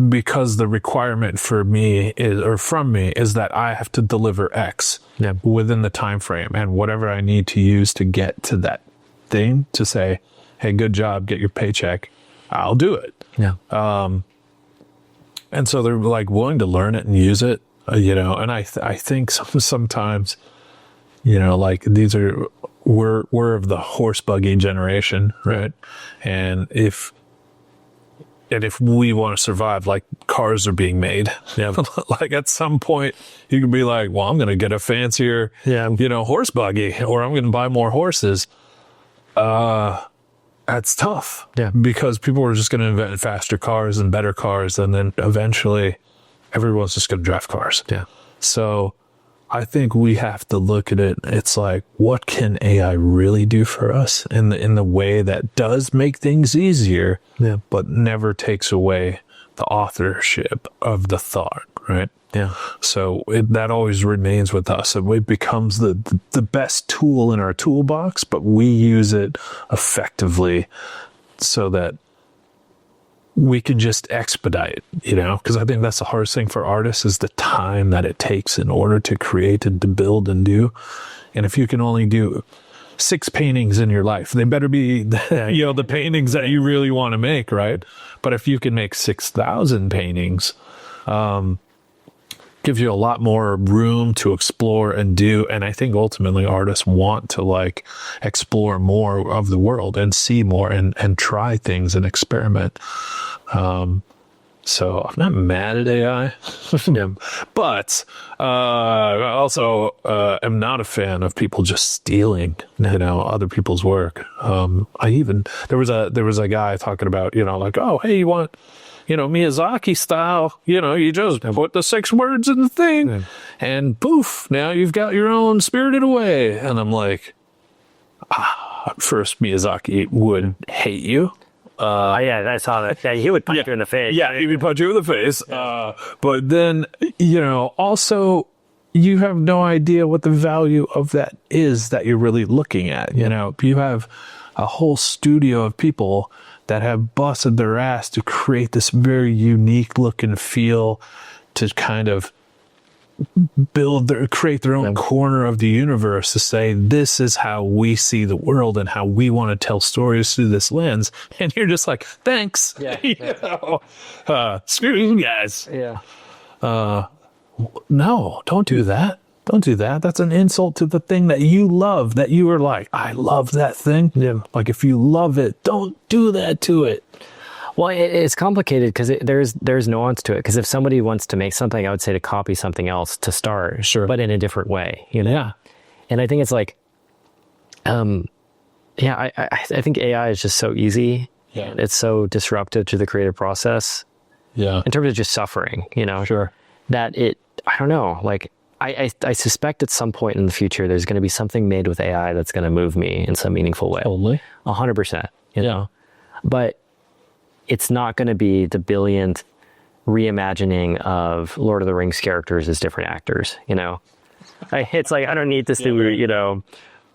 because the requirement for me from me is that I have to deliver X within the time frame, and whatever I need to use to get to that thing to say, hey, good job, get your paycheck, I'll do it. And so they're like willing to learn it and use it, you know, and I think sometimes, you know, like we're of the horse buggy generation, right? And if we want to survive, like cars are being made, like at some point you can be like, well, I'm going to get a fancier, you know, horse buggy, or I'm going to buy more horses. That's tough, because people are just going to invent faster cars and better cars, and then eventually everyone's just going to drive cars. So I think we have to look at it. It's like, what can AI really do for us in the way that does make things easier, but never takes away the authorship of the thought, right? So that always remains with us. It becomes the best tool in our toolbox, but we use it effectively so that we can just expedite, you know, because I think that's the hardest thing for artists is the time that it takes in order to create and to build and do. And if you can only do 6 paintings in your life, they better be, you know, the paintings that you really want to make, right? But if you can make 6,000 paintings, gives you a lot more room to explore and do. And I think ultimately artists want to like explore more of the world and see more and try things and experiment. So I'm not mad at AI, but I also am not a fan of people just stealing, you know, other people's work. There was a guy talking about, you know, like, oh, hey, you want, you know, Miyazaki style, you know, you just put the 6 words in the thing and poof, now you've got your own Spirited Away. And I'm like, first Miyazaki would hate you. I saw that. Yeah, he would punch you in the face. Yeah, he would punch you in the face. But then, you know, also you have no idea what the value of that is that you're really looking at. You know, you have a whole studio of people that have busted their ass to create this very unique look and feel to kind of create their own corner of the universe to say, this is how we see the world and how we want to tell stories through this lens. And you're just like, thanks. You know? Screw you guys. No, don't do that. Don't do that. That's an insult to the thing that you love, that you were like, I love that thing. Like if you love it, don't do that to it. Well, it's complicated because there's nuance to it. Because if somebody wants to make something, I would say to copy something else to start, but in a different way, you know? And I think it's like, I think AI is just so easy. And it's so disruptive to the creative process. In terms of just suffering, you know? That I don't know, like, I suspect at some point in the future, there's going to be something made with AI that's going to move me in some meaningful way. 100%. you know, but it's not going to be the billionth reimagining of Lord of the Rings characters as different actors, you know. It's like, I don't need to see, you know,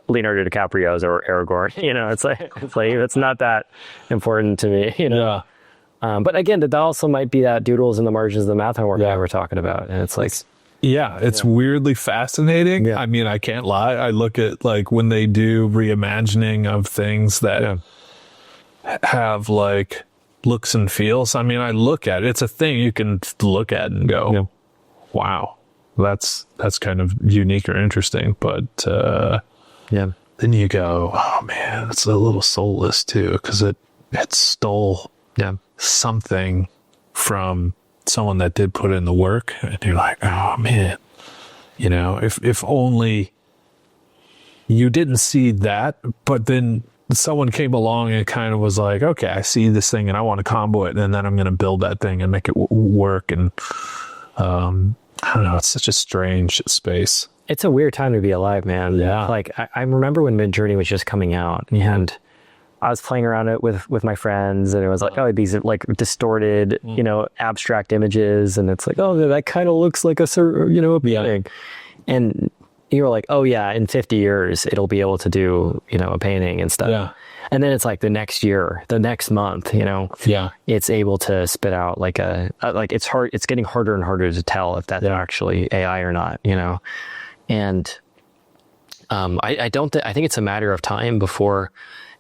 Leonardo DiCaprio's or Aragorn, you know. It's like it's not that important to me, you know. But again, that also might be that doodles in the margins of the math homework that we're talking about, and it's like, it's weirdly fascinating. Yeah. I mean, I can't lie. I look at like when they do reimagining of things that have like looks and feels. I mean, I look at it. It's a thing you can look at and go, wow, that's kind of unique or interesting. But then you go, oh man, it's a little soulless too, because it stole something from someone that did put in the work, and you're like, oh man, you know, if only you didn't see that, but then someone came along and kind of was like, okay, I see this thing and I want to combo it, and then I'm going to build that thing and make it work. And I don't know, it's such a strange space. it's a weird time to be alive, man. Yeah. Like I remember when Midjourney was just coming out, and I was playing around it with my friends, and it was like, oh, these are like distorted, you know, abstract images, and it's like, oh, that kind of looks like a painting. And you were like, oh yeah, in 50 years it'll be able to do, you know, a painting and stuff. Yeah. And then it's like the next year, the next month, you know, it's able to spit out like it's hard. It's getting harder and harder to tell if that's actually AI or not, you know. And I think it's a matter of time before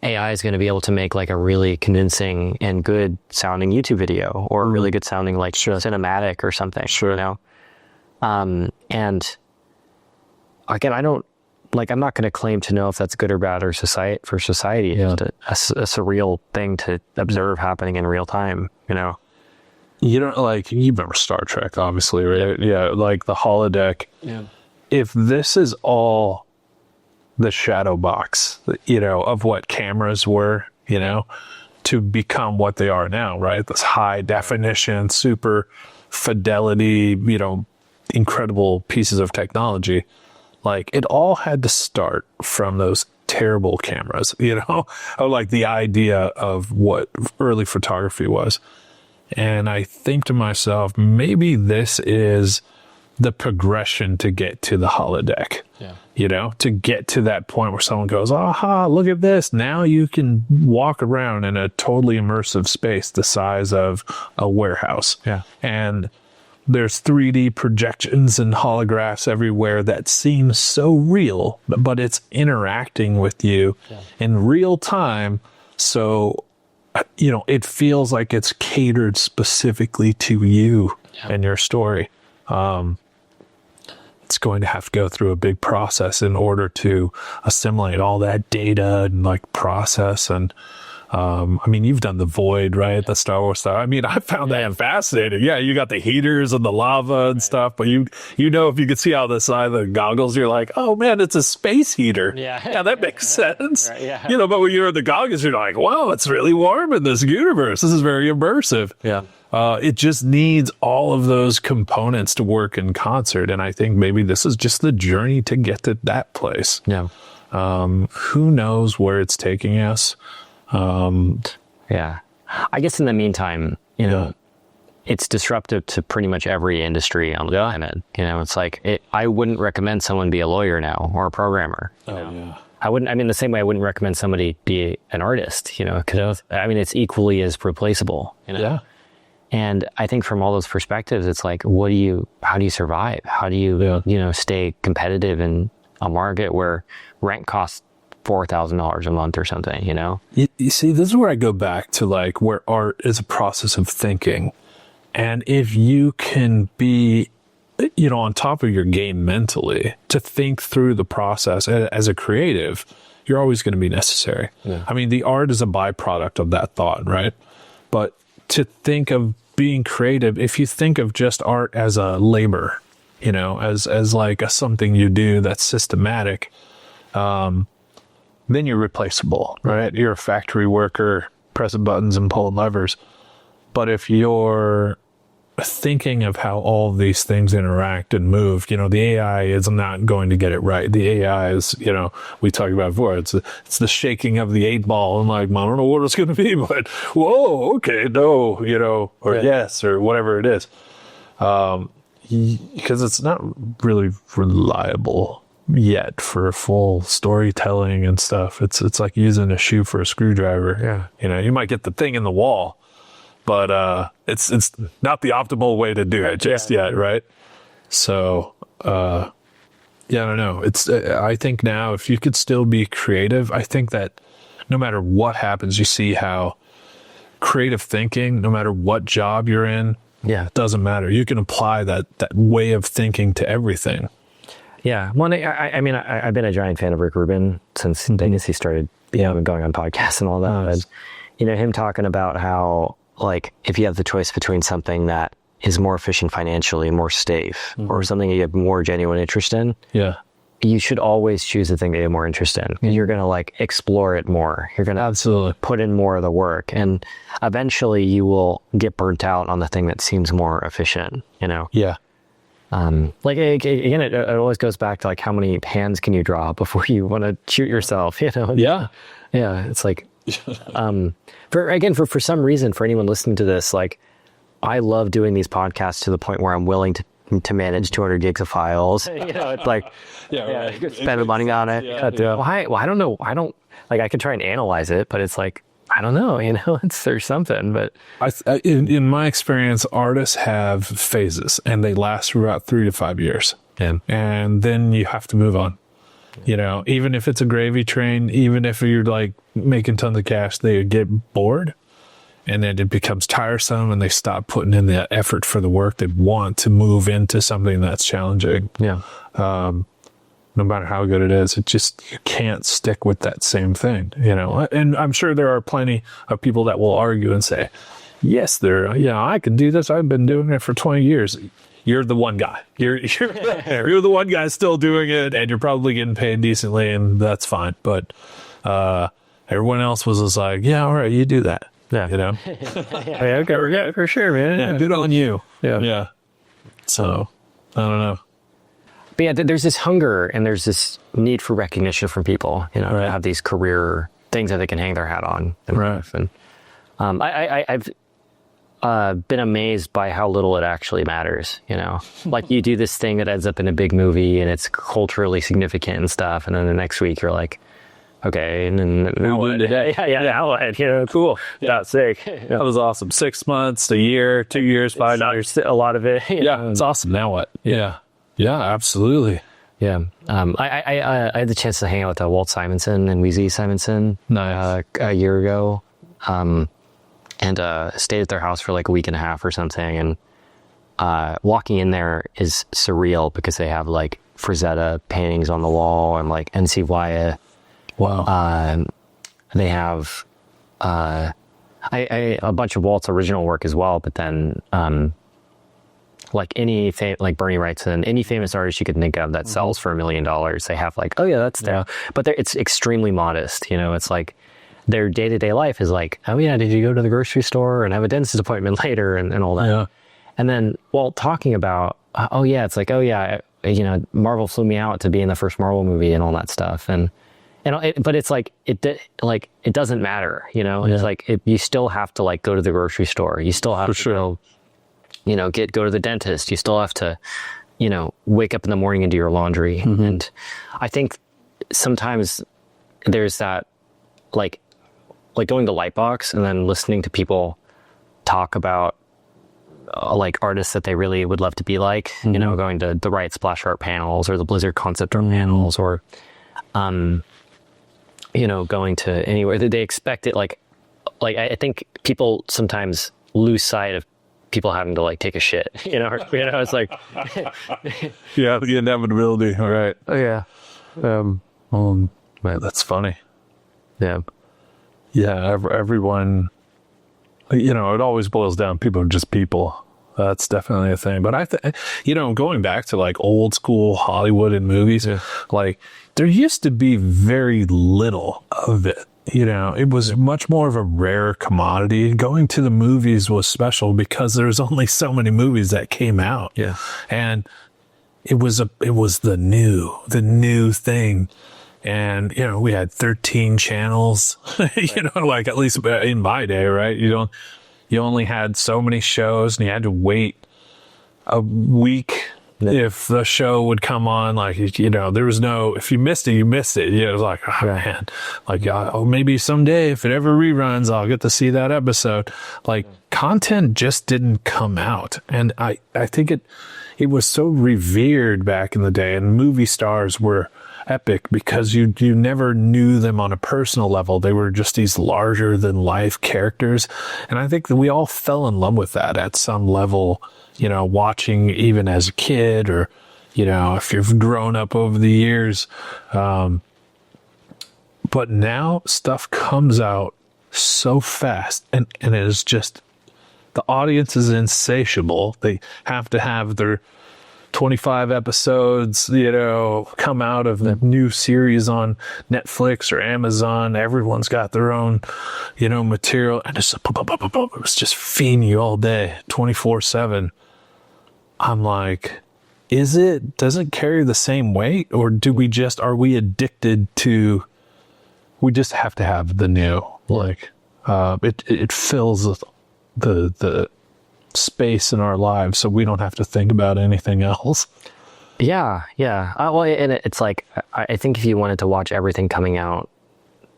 AI is going to be able to make like a really convincing and good sounding YouTube video, or a really good sounding like cinematic or something, you know? And again, I'm not going to claim to know if that's good or bad or for society. It's a surreal thing to observe happening in real time, you know? You don't you remember Star Trek, obviously, right? Yeah. Like the holodeck. Yeah. If this is all the shadow box, you know, of what cameras were, you know, to become what they are now, right? This high definition, super fidelity, you know, incredible pieces of technology. Like, it all had to start from those terrible cameras, you know, or like the idea of what early photography was. And I think to myself, maybe this is the progression to get to the holodeck, you know, to get to that point where someone goes, aha, look at this. Now you can walk around in a totally immersive space the size of a warehouse. Yeah. And there's 3D projections and holographs everywhere that seem so real, but it's interacting with you in real time. So, you know, it feels like it's catered specifically to you and your story. It's going to have to go through a big process in order to assimilate all that data and like process. And I mean, you've done the Void, right? The Star Wars stuff. I mean, I found that fascinating. Yeah, you got the heaters and the lava and stuff, but you know, if you could see out the side of the goggles, you're like, oh man, it's a space heater. Yeah, that makes sense. Right, you know, but when you're in the goggles, you're like, wow, it's really warm in this universe. This is very immersive. Yeah. It just needs all of those components to work in concert. And I think maybe this is just the journey to get to that place. Yeah. Who knows where it's taking us? I guess in the meantime, you know, it's disruptive to pretty much every industry on the planet. You know, it's like, I wouldn't recommend someone be a lawyer now or a programmer. I wouldn't, I mean, the same way I wouldn't recommend somebody be an artist, you know, because I mean, it's equally as replaceable, you know? Yeah. And I think from all those perspectives, it's like, how do you survive? How do you, you know, stay competitive in a market where rent costs $4,000 a month or something, you know? You see, this is where I go back to like where art is a process of thinking. And if you can be, you know, on top of your game mentally to think through the process as a creative, you're always going to be necessary. Yeah. I mean, the art is a byproduct of that thought, right? But to think of being creative, if you think of just art as a labor, you know, as like something you do that's systematic, then you're replaceable, right? You're a factory worker, pressing buttons and pulling levers. But if you're thinking of how all these things interact and move. The AI is not going to get it right. The AI is, we talked about before, it's the shaking of the 8-ball, and like, I don't know what it's going to be, but whoa, okay, no, or yes, or whatever it is. Because it's not really reliable yet for full storytelling and stuff. It's like using a shoe for a screwdriver. Yeah. You might get the thing in the wall, but it's not the optimal way to do it just yet, right? So I don't know. I think now, if you could still be creative, I think that no matter what happens, you see how creative thinking, no matter what job you're in, it doesn't matter. You can apply that way of thinking to everything. Yeah. Well, I mean, I've been a giant fan of Rick Rubin since I guess he started going on podcasts and all that. And, him talking about how, like, if you have the choice between something that is more efficient financially, more safe, or something you have more genuine interest in, you should always choose the thing that you have more interest in. You're going to like explore it more. You're going to absolutely put in more of the work, and eventually you will get burnt out on the thing that seems more efficient, Yeah. Like, again, it always goes back to like, how many hands can you draw before you want to shoot yourself, Yeah. Yeah. It's like, for some reason, for anyone listening to this, like, I love doing these podcasts to the point where I'm willing to manage 200 gigs of files. It's like, spend the money on it. Why? Well, I don't know. I could try and analyze it, but it's like, I don't know, there's something, but in my experience, artists have phases, and they last for about 3 to 5 years. And then you have to move on. Even if it's a gravy train, even if you're like making tons of cash, they get bored, and then it becomes tiresome, and they stop putting in the effort for the work. They want to move into something that's challenging. No matter how good it is, you can't stick with that same thing, And I'm sure there are plenty of people that will argue and say, yes, I can do this. I've been doing it for 20 years. You're the one guy. You're the one guy still doing it, and you're probably getting paid decently, and that's fine. But everyone else was just like, yeah, all right, you do that. Yeah. Okay, for sure, man. Yeah, good on you. Yeah. So, I don't know. But yeah, there's this hunger and there's this need for recognition from people, to have these career things that they can hang their hat on. And I've been amazed by how little it actually matters, Like, you do this thing that ends up in a big movie and it's culturally significant and stuff, and then the next week you're like, okay, and then now what? Now what? Cool. Yeah, sick. That was awesome. 6 months, a year, 2 years, 5 years. A lot of it. It's awesome. Now what? Yeah, absolutely. Yeah. I had the chance to hang out with Walt Simonson and Weezy Simonson a year ago, and stayed at their house for like a week and a half or something. And walking in there is surreal because they have like Frazetta paintings on the wall and like NC Wyatt. Wow. They have a bunch of Walt's original work as well, but then like like Bernie Wrightson, any famous artist you could think of that sells for $1 million, they have like, oh yeah, that's there. But it's extremely modest. It's like their day-to-day life is like, oh yeah, did you go to the grocery store and have a dentist appointment later and all that? Yeah. And then Walt talking about, it's like, Marvel flew me out to be in the first Marvel movie and all that stuff. But it's like, it doesn't matter, It's like, you still have to like go to the grocery store. You still have to go to the dentist. You still have to, wake up in the morning and do your laundry. And I think sometimes there's that, like going to Lightbox and then listening to people talk about like artists that they really would love to be like, going to the Riot Splash Art panels or the Blizzard concept art panels, or, going to anywhere that they expect it. Like I think people sometimes lose sight of people having to like take a shit, it's like, yeah, the inevitability. All right. Oh yeah. Man, that's funny. Yeah. Yeah. Everyone, it always boils down. People are just people. That's definitely a thing. But I think, going back to like old school Hollywood and movies, like there used to be very little of it, you know, it was much more of a rare commodity. Going to the movies was special because there's only so many movies that came out. Yeah. And it was the new thing. And, you know, we had 13 channels, you know, like at least in my day, right? You only had so many shows and you had to wait a week if the show would come on. Like, you know, there was no, if you missed it, you missed it. You know, it was like, oh man, like, oh, maybe someday if it ever reruns, I'll get to see that episode. Like, content just didn't come out. And I think it was so revered back in the day, and movie stars were epic because you never knew them on a personal level. They were just these larger than life characters. And I think that we all fell in love with that at some level, you know, watching even as a kid, or, you know, if you've grown up over the years. But now stuff comes out so fast, and it is just, the audience is insatiable. They have to have their 25 episodes, you know, come out of the new series on Netflix or Amazon. Everyone's got their own, you know, material, and it's just feeding you all day, 24/7. I'm like, does it carry the same weight, or are we addicted to, we just have to have the new, like, it fills the space in our lives, so we don't have to think about anything else. Yeah. Well, and it's like, I think if you wanted to watch everything coming out,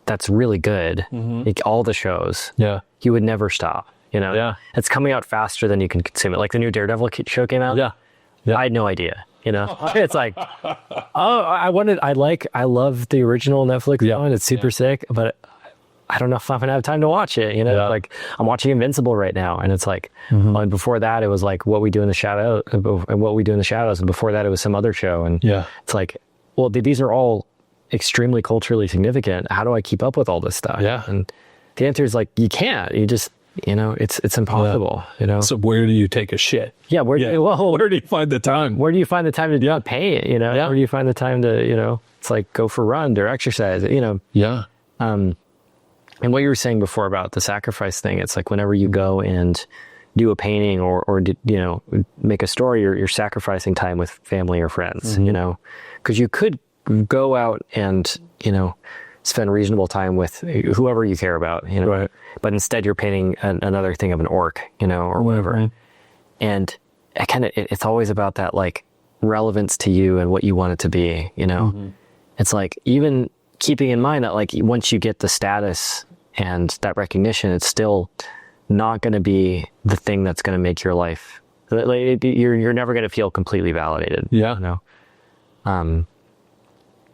that's really good. Like, all the shows. Yeah. You would never stop. You know. Yeah. It's coming out faster than you can consume it. Like the new Daredevil show came out. Yeah. I had no idea. You know. It's like, I love the original Netflix one. It's super sick, but I don't know if I'm gonna have time to watch it, you know. Like, I'm watching Invincible right now, and it's like, and before that it was like What We Do in the Shadows, and before that it was some other show, and it's like, well, these are all extremely culturally significant. How do I keep up with all this stuff? Yeah, and the answer is like, you can't. You just, you know, it's impossible. You know. So where do you take a shit? Yeah, where do you find the time? Where do you find the time to pay it? You know, where do you find the time to, you know, it's like go for a run or exercise? You know. Yeah. And what you were saying before about the sacrifice thing, it's like whenever you go and do a painting or you know, make a story, you're sacrificing time with family or friends, you know, because you could go out and, you know, spend reasonable time with whoever you care about, you know, but instead you're painting another thing of an orc, you know, or whatever. And it's always about that, like, relevance to you and what you want it to be, you know. It's like, even keeping in mind that, like, once you get the status and that recognition, it's still not going to be the thing that's going to make your life. Like, you're never going to feel completely validated. Yeah. You know?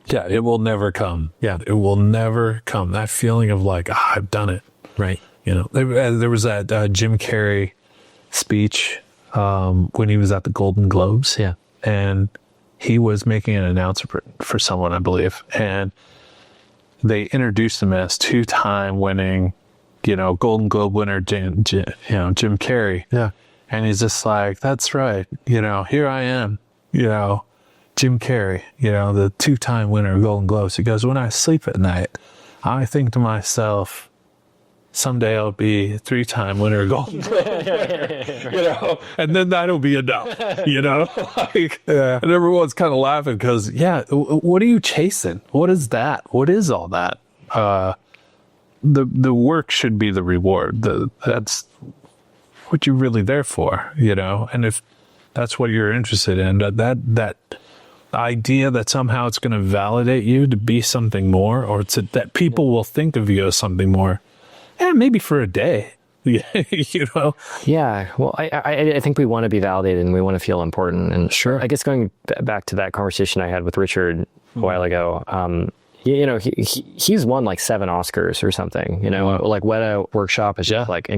Yeah, it will never come. Yeah, it will never come. That feeling of like, I've done it. Right. You know, there was that Jim Carrey speech when he was at the Golden Globes. Yeah. And he was making an announcement for someone, I believe. And they introduced him as 2-time winning, you know, Golden Globe winner, Jim Carrey. Yeah. And he's just like, that's right. You know, here I am, you know, Jim Carrey, you know, the 2-time winner of Golden Globes. He goes, when I sleep at night, I think to myself, someday I'll be a 3-time winner of Golden Globes. You know, and then that'll be enough, you know? Like, and everyone's kind of laughing because, what are you chasing? What is that? What is all that? The work should be the reward. That's what you're really there for, you know? And if that's what you're interested in, that idea that somehow it's going to validate you to be something more, or that people will think of you as something more, maybe for a day, you know? Yeah. Well, I think we want to be validated and we want to feel important. And sure, I guess going back to that conversation I had with Richard a while ago, you know, he's won like 7 Oscars or something, you know, like Weta Workshop is just like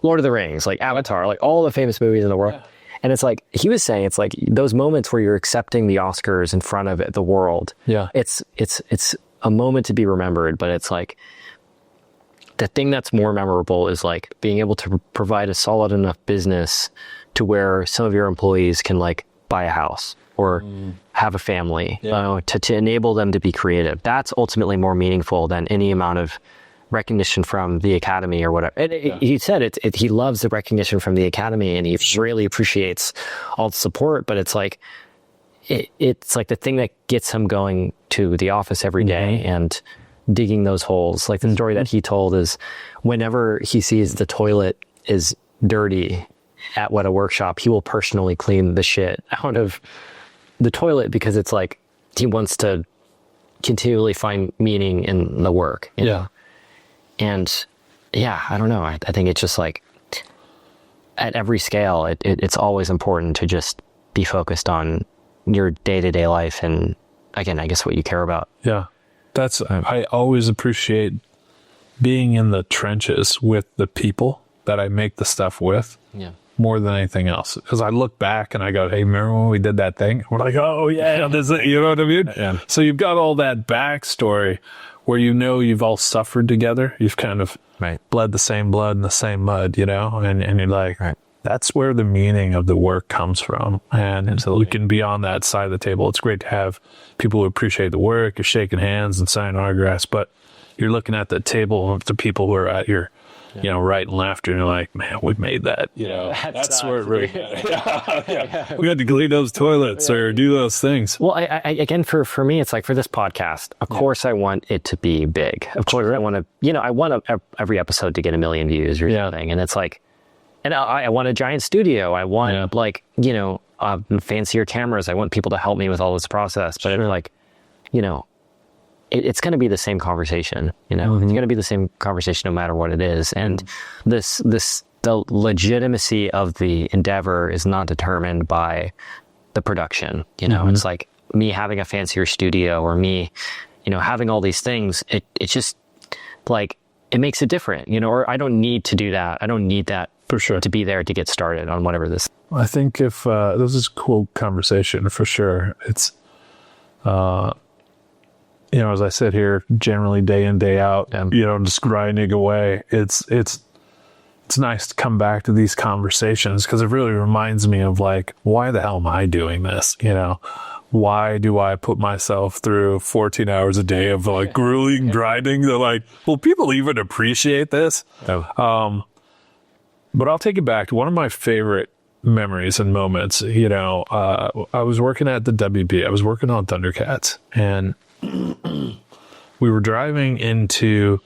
Lord of the Rings, like Avatar, like all the famous movies in the world. Yeah. And it's like, he was saying, it's like those moments where you're accepting the Oscars in front of the world. Yeah. It's a moment to be remembered, but it's like, the thing that's more memorable is like being able to provide a solid enough business to where some of your employees can like buy a house or have a family, to enable them to be creative. That's ultimately more meaningful than any amount of recognition from the academy or whatever. And he said he loves the recognition from the academy, and he really appreciates all the support, but it's like, it's like the thing that gets him going to the office every day and digging those holes. Like the story that he told is whenever he sees the toilet is dirty at a workshop, he will personally clean the shit out of the toilet, because it's like he wants to continually find meaning in the work. You know? And yeah, I don't know. I think it's just like at every scale, it's always important to just be focused on your day-to-day life, and again, I guess what you care about. Yeah. I always appreciate being in the trenches with the people that I make the stuff with more than anything else. Because I look back and I go, hey, remember when we did that thing? We're like, oh yeah, this is, you know what I mean? Yeah. So you've got all that backstory where you've all suffered together. You've kind of bled the same blood in the same mud, and you're like, that's where the meaning of the work comes from. And so we can be on that side of the table. It's great to have people who appreciate the work. You're shaking hands and signing autographs, but you're looking at the table of the people who are at your, right and left, and you're like, man, we made that. That's where it really, we had to clean those toilets or do those things. Well, I again, for me, it's like for this podcast, of course I want it to be big. Of course I want to, I want every episode to get 1 million views or something. And it's like, and I want a giant studio. I want fancier cameras. I want people to help me with all this process. But it's like, it's going to be the same conversation. It's going to be the same conversation no matter what it is. And the legitimacy of the endeavor is not determined by the production. It's like me having a fancier studio or me, having all these things. It's just like, it makes it different, or I don't need to do that. I don't need that for sure to be there to get started on whatever this. I think if this is a cool conversation for sure. It's, as I sit here generally day in, day out, just grinding away, it's nice to come back to these conversations, because it really reminds me of like, why the hell am I doing this? Why do I put myself through 14 hours a day of like grueling grinding? They're like, will people even appreciate this? But I'll take it back to one of my favorite memories and moments. I was working at the WB. I was working on Thundercats, and we were driving into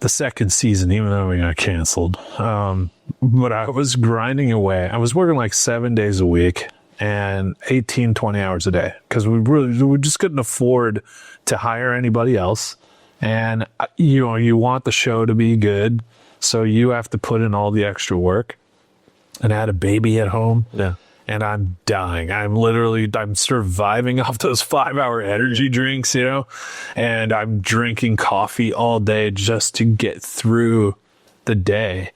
the second season, even though we got canceled. But I was grinding away. I was working like 7 days a week and 18, 20 hours a day, because we just couldn't afford to hire anybody else. And, you want the show to be good, so you have to put in all the extra work. And I had a baby at home. Yeah. And I'm dying. I'm surviving off those 5-hour energy drinks, and I'm drinking coffee all day just to get through the day.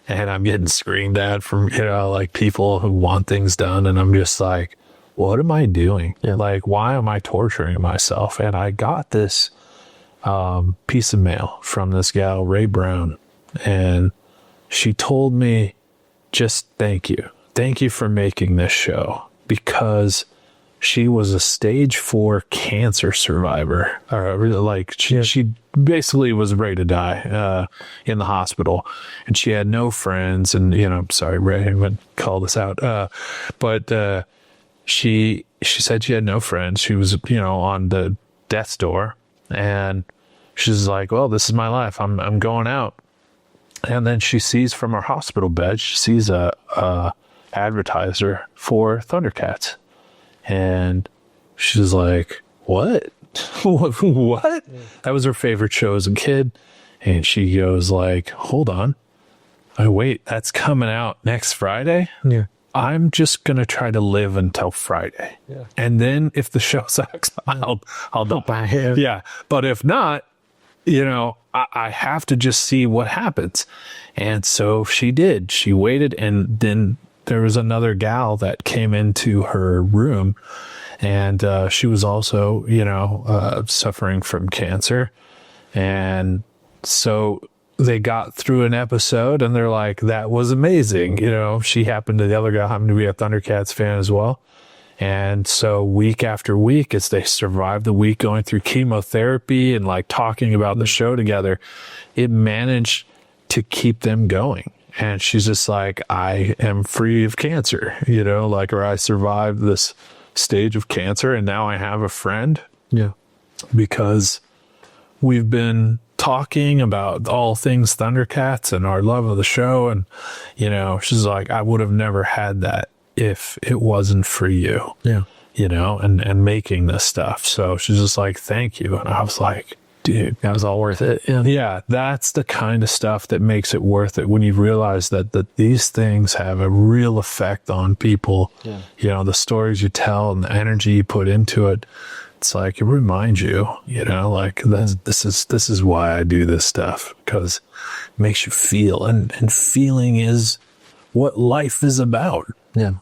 And I'm getting screamed at from, like people who want things done. And I'm just like, what am I doing? Yeah. Like, why am I torturing myself? And I got this piece of mail from this gal, Ray Brown. And she told me, just thank you. Thank you for making this show, because she was a stage 4 cancer survivor. She basically was ready to die in the hospital, and she had no friends. And I'm sorry, Ray, I'm going to call this out. But she said she had no friends. She was on the death's door, and she's like, well, this is my life. I'm going out. And then she sees from her hospital bed, she sees a advertiser for Thundercats, and she's like, what? What? That was her favorite show as a kid. And she goes like, hold on. Oh, wait, that's coming out next Friday? Yeah. I'm just going to try to live until Friday. Yeah. And then if the show sucks, I'll buy it. Yeah. But if not, I have to just see what happens. And so she did. She waited, and then there was another gal that came into her room, and she was also, suffering from cancer. And so they got through an episode, and they're like, that was amazing. The other guy happened to be a Thundercats fan as well. And so week after week, as they survived the week going through chemotherapy and like talking about the show together, it managed to keep them going. And she's just like, I am free of cancer, you know, like, or I survived this stage of cancer and now I have a friend. Yeah. Because we've been talking about all things Thundercats and our love of the show. And, you know, she's like, I would have never had that if it wasn't for you. Yeah. You know, and making this stuff. So she's just like, thank you. And I was like, dude, That was all worth it. Yeah. yeah, that's the kind of stuff that makes it worth it when you realize that these things have a real effect on people. Yeah. You know, the stories you tell and the energy you put into it. It's like, it reminds you, you know, like this is why I do this stuff, because it makes you feel, and feeling is what life is about. Yeah.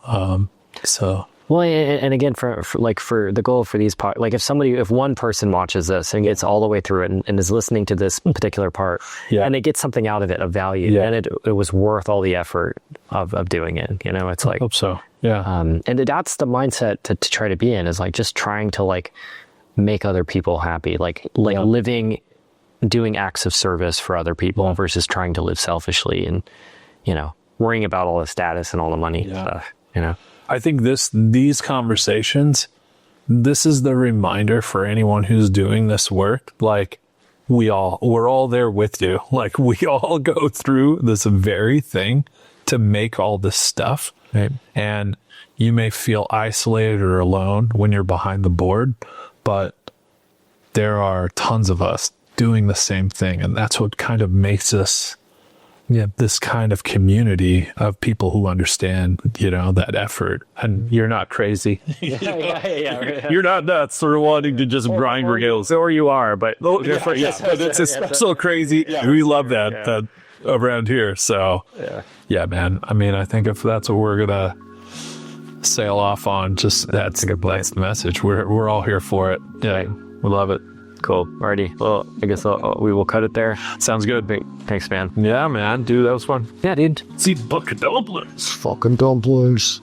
So. Well, and again, for the goal for these parts, like if one person watches this and gets all the way through it and is listening to this particular part, and it gets something out of it of value, and it was worth all the effort of doing it. You know, it's like, I hope so. Yeah. And that's the mindset to try to be in, is like just trying to like make other people happy, like living, doing acts of service for other people versus trying to live selfishly and, you know, worrying about all the status and all the money stuff, you know. I think these conversations, this is the reminder for anyone who's doing this work. Like, we're all there with you. Like, we all go through this very thing to make all this stuff. Right. And you may feel isolated or alone when you're behind the board, but there are tons of us doing the same thing. And that's what kind of makes us this kind of community of people who understand, you know, that effort. And you're not crazy. You're not nuts or wanting to just grind reels. Or you are, but But it's so crazy. We love that around here. So yeah, man. I mean, I think if that's what we're gonna sail off on, just that's a good place. Message. We're all here for it. Yeah, we love it. Cool. Alrighty. Well, I guess we will cut it there. Sounds good. Thanks, man. Yeah, man. Dude, that was fun. Yeah, dude. See, bucket dumplings. Fucking dumplings.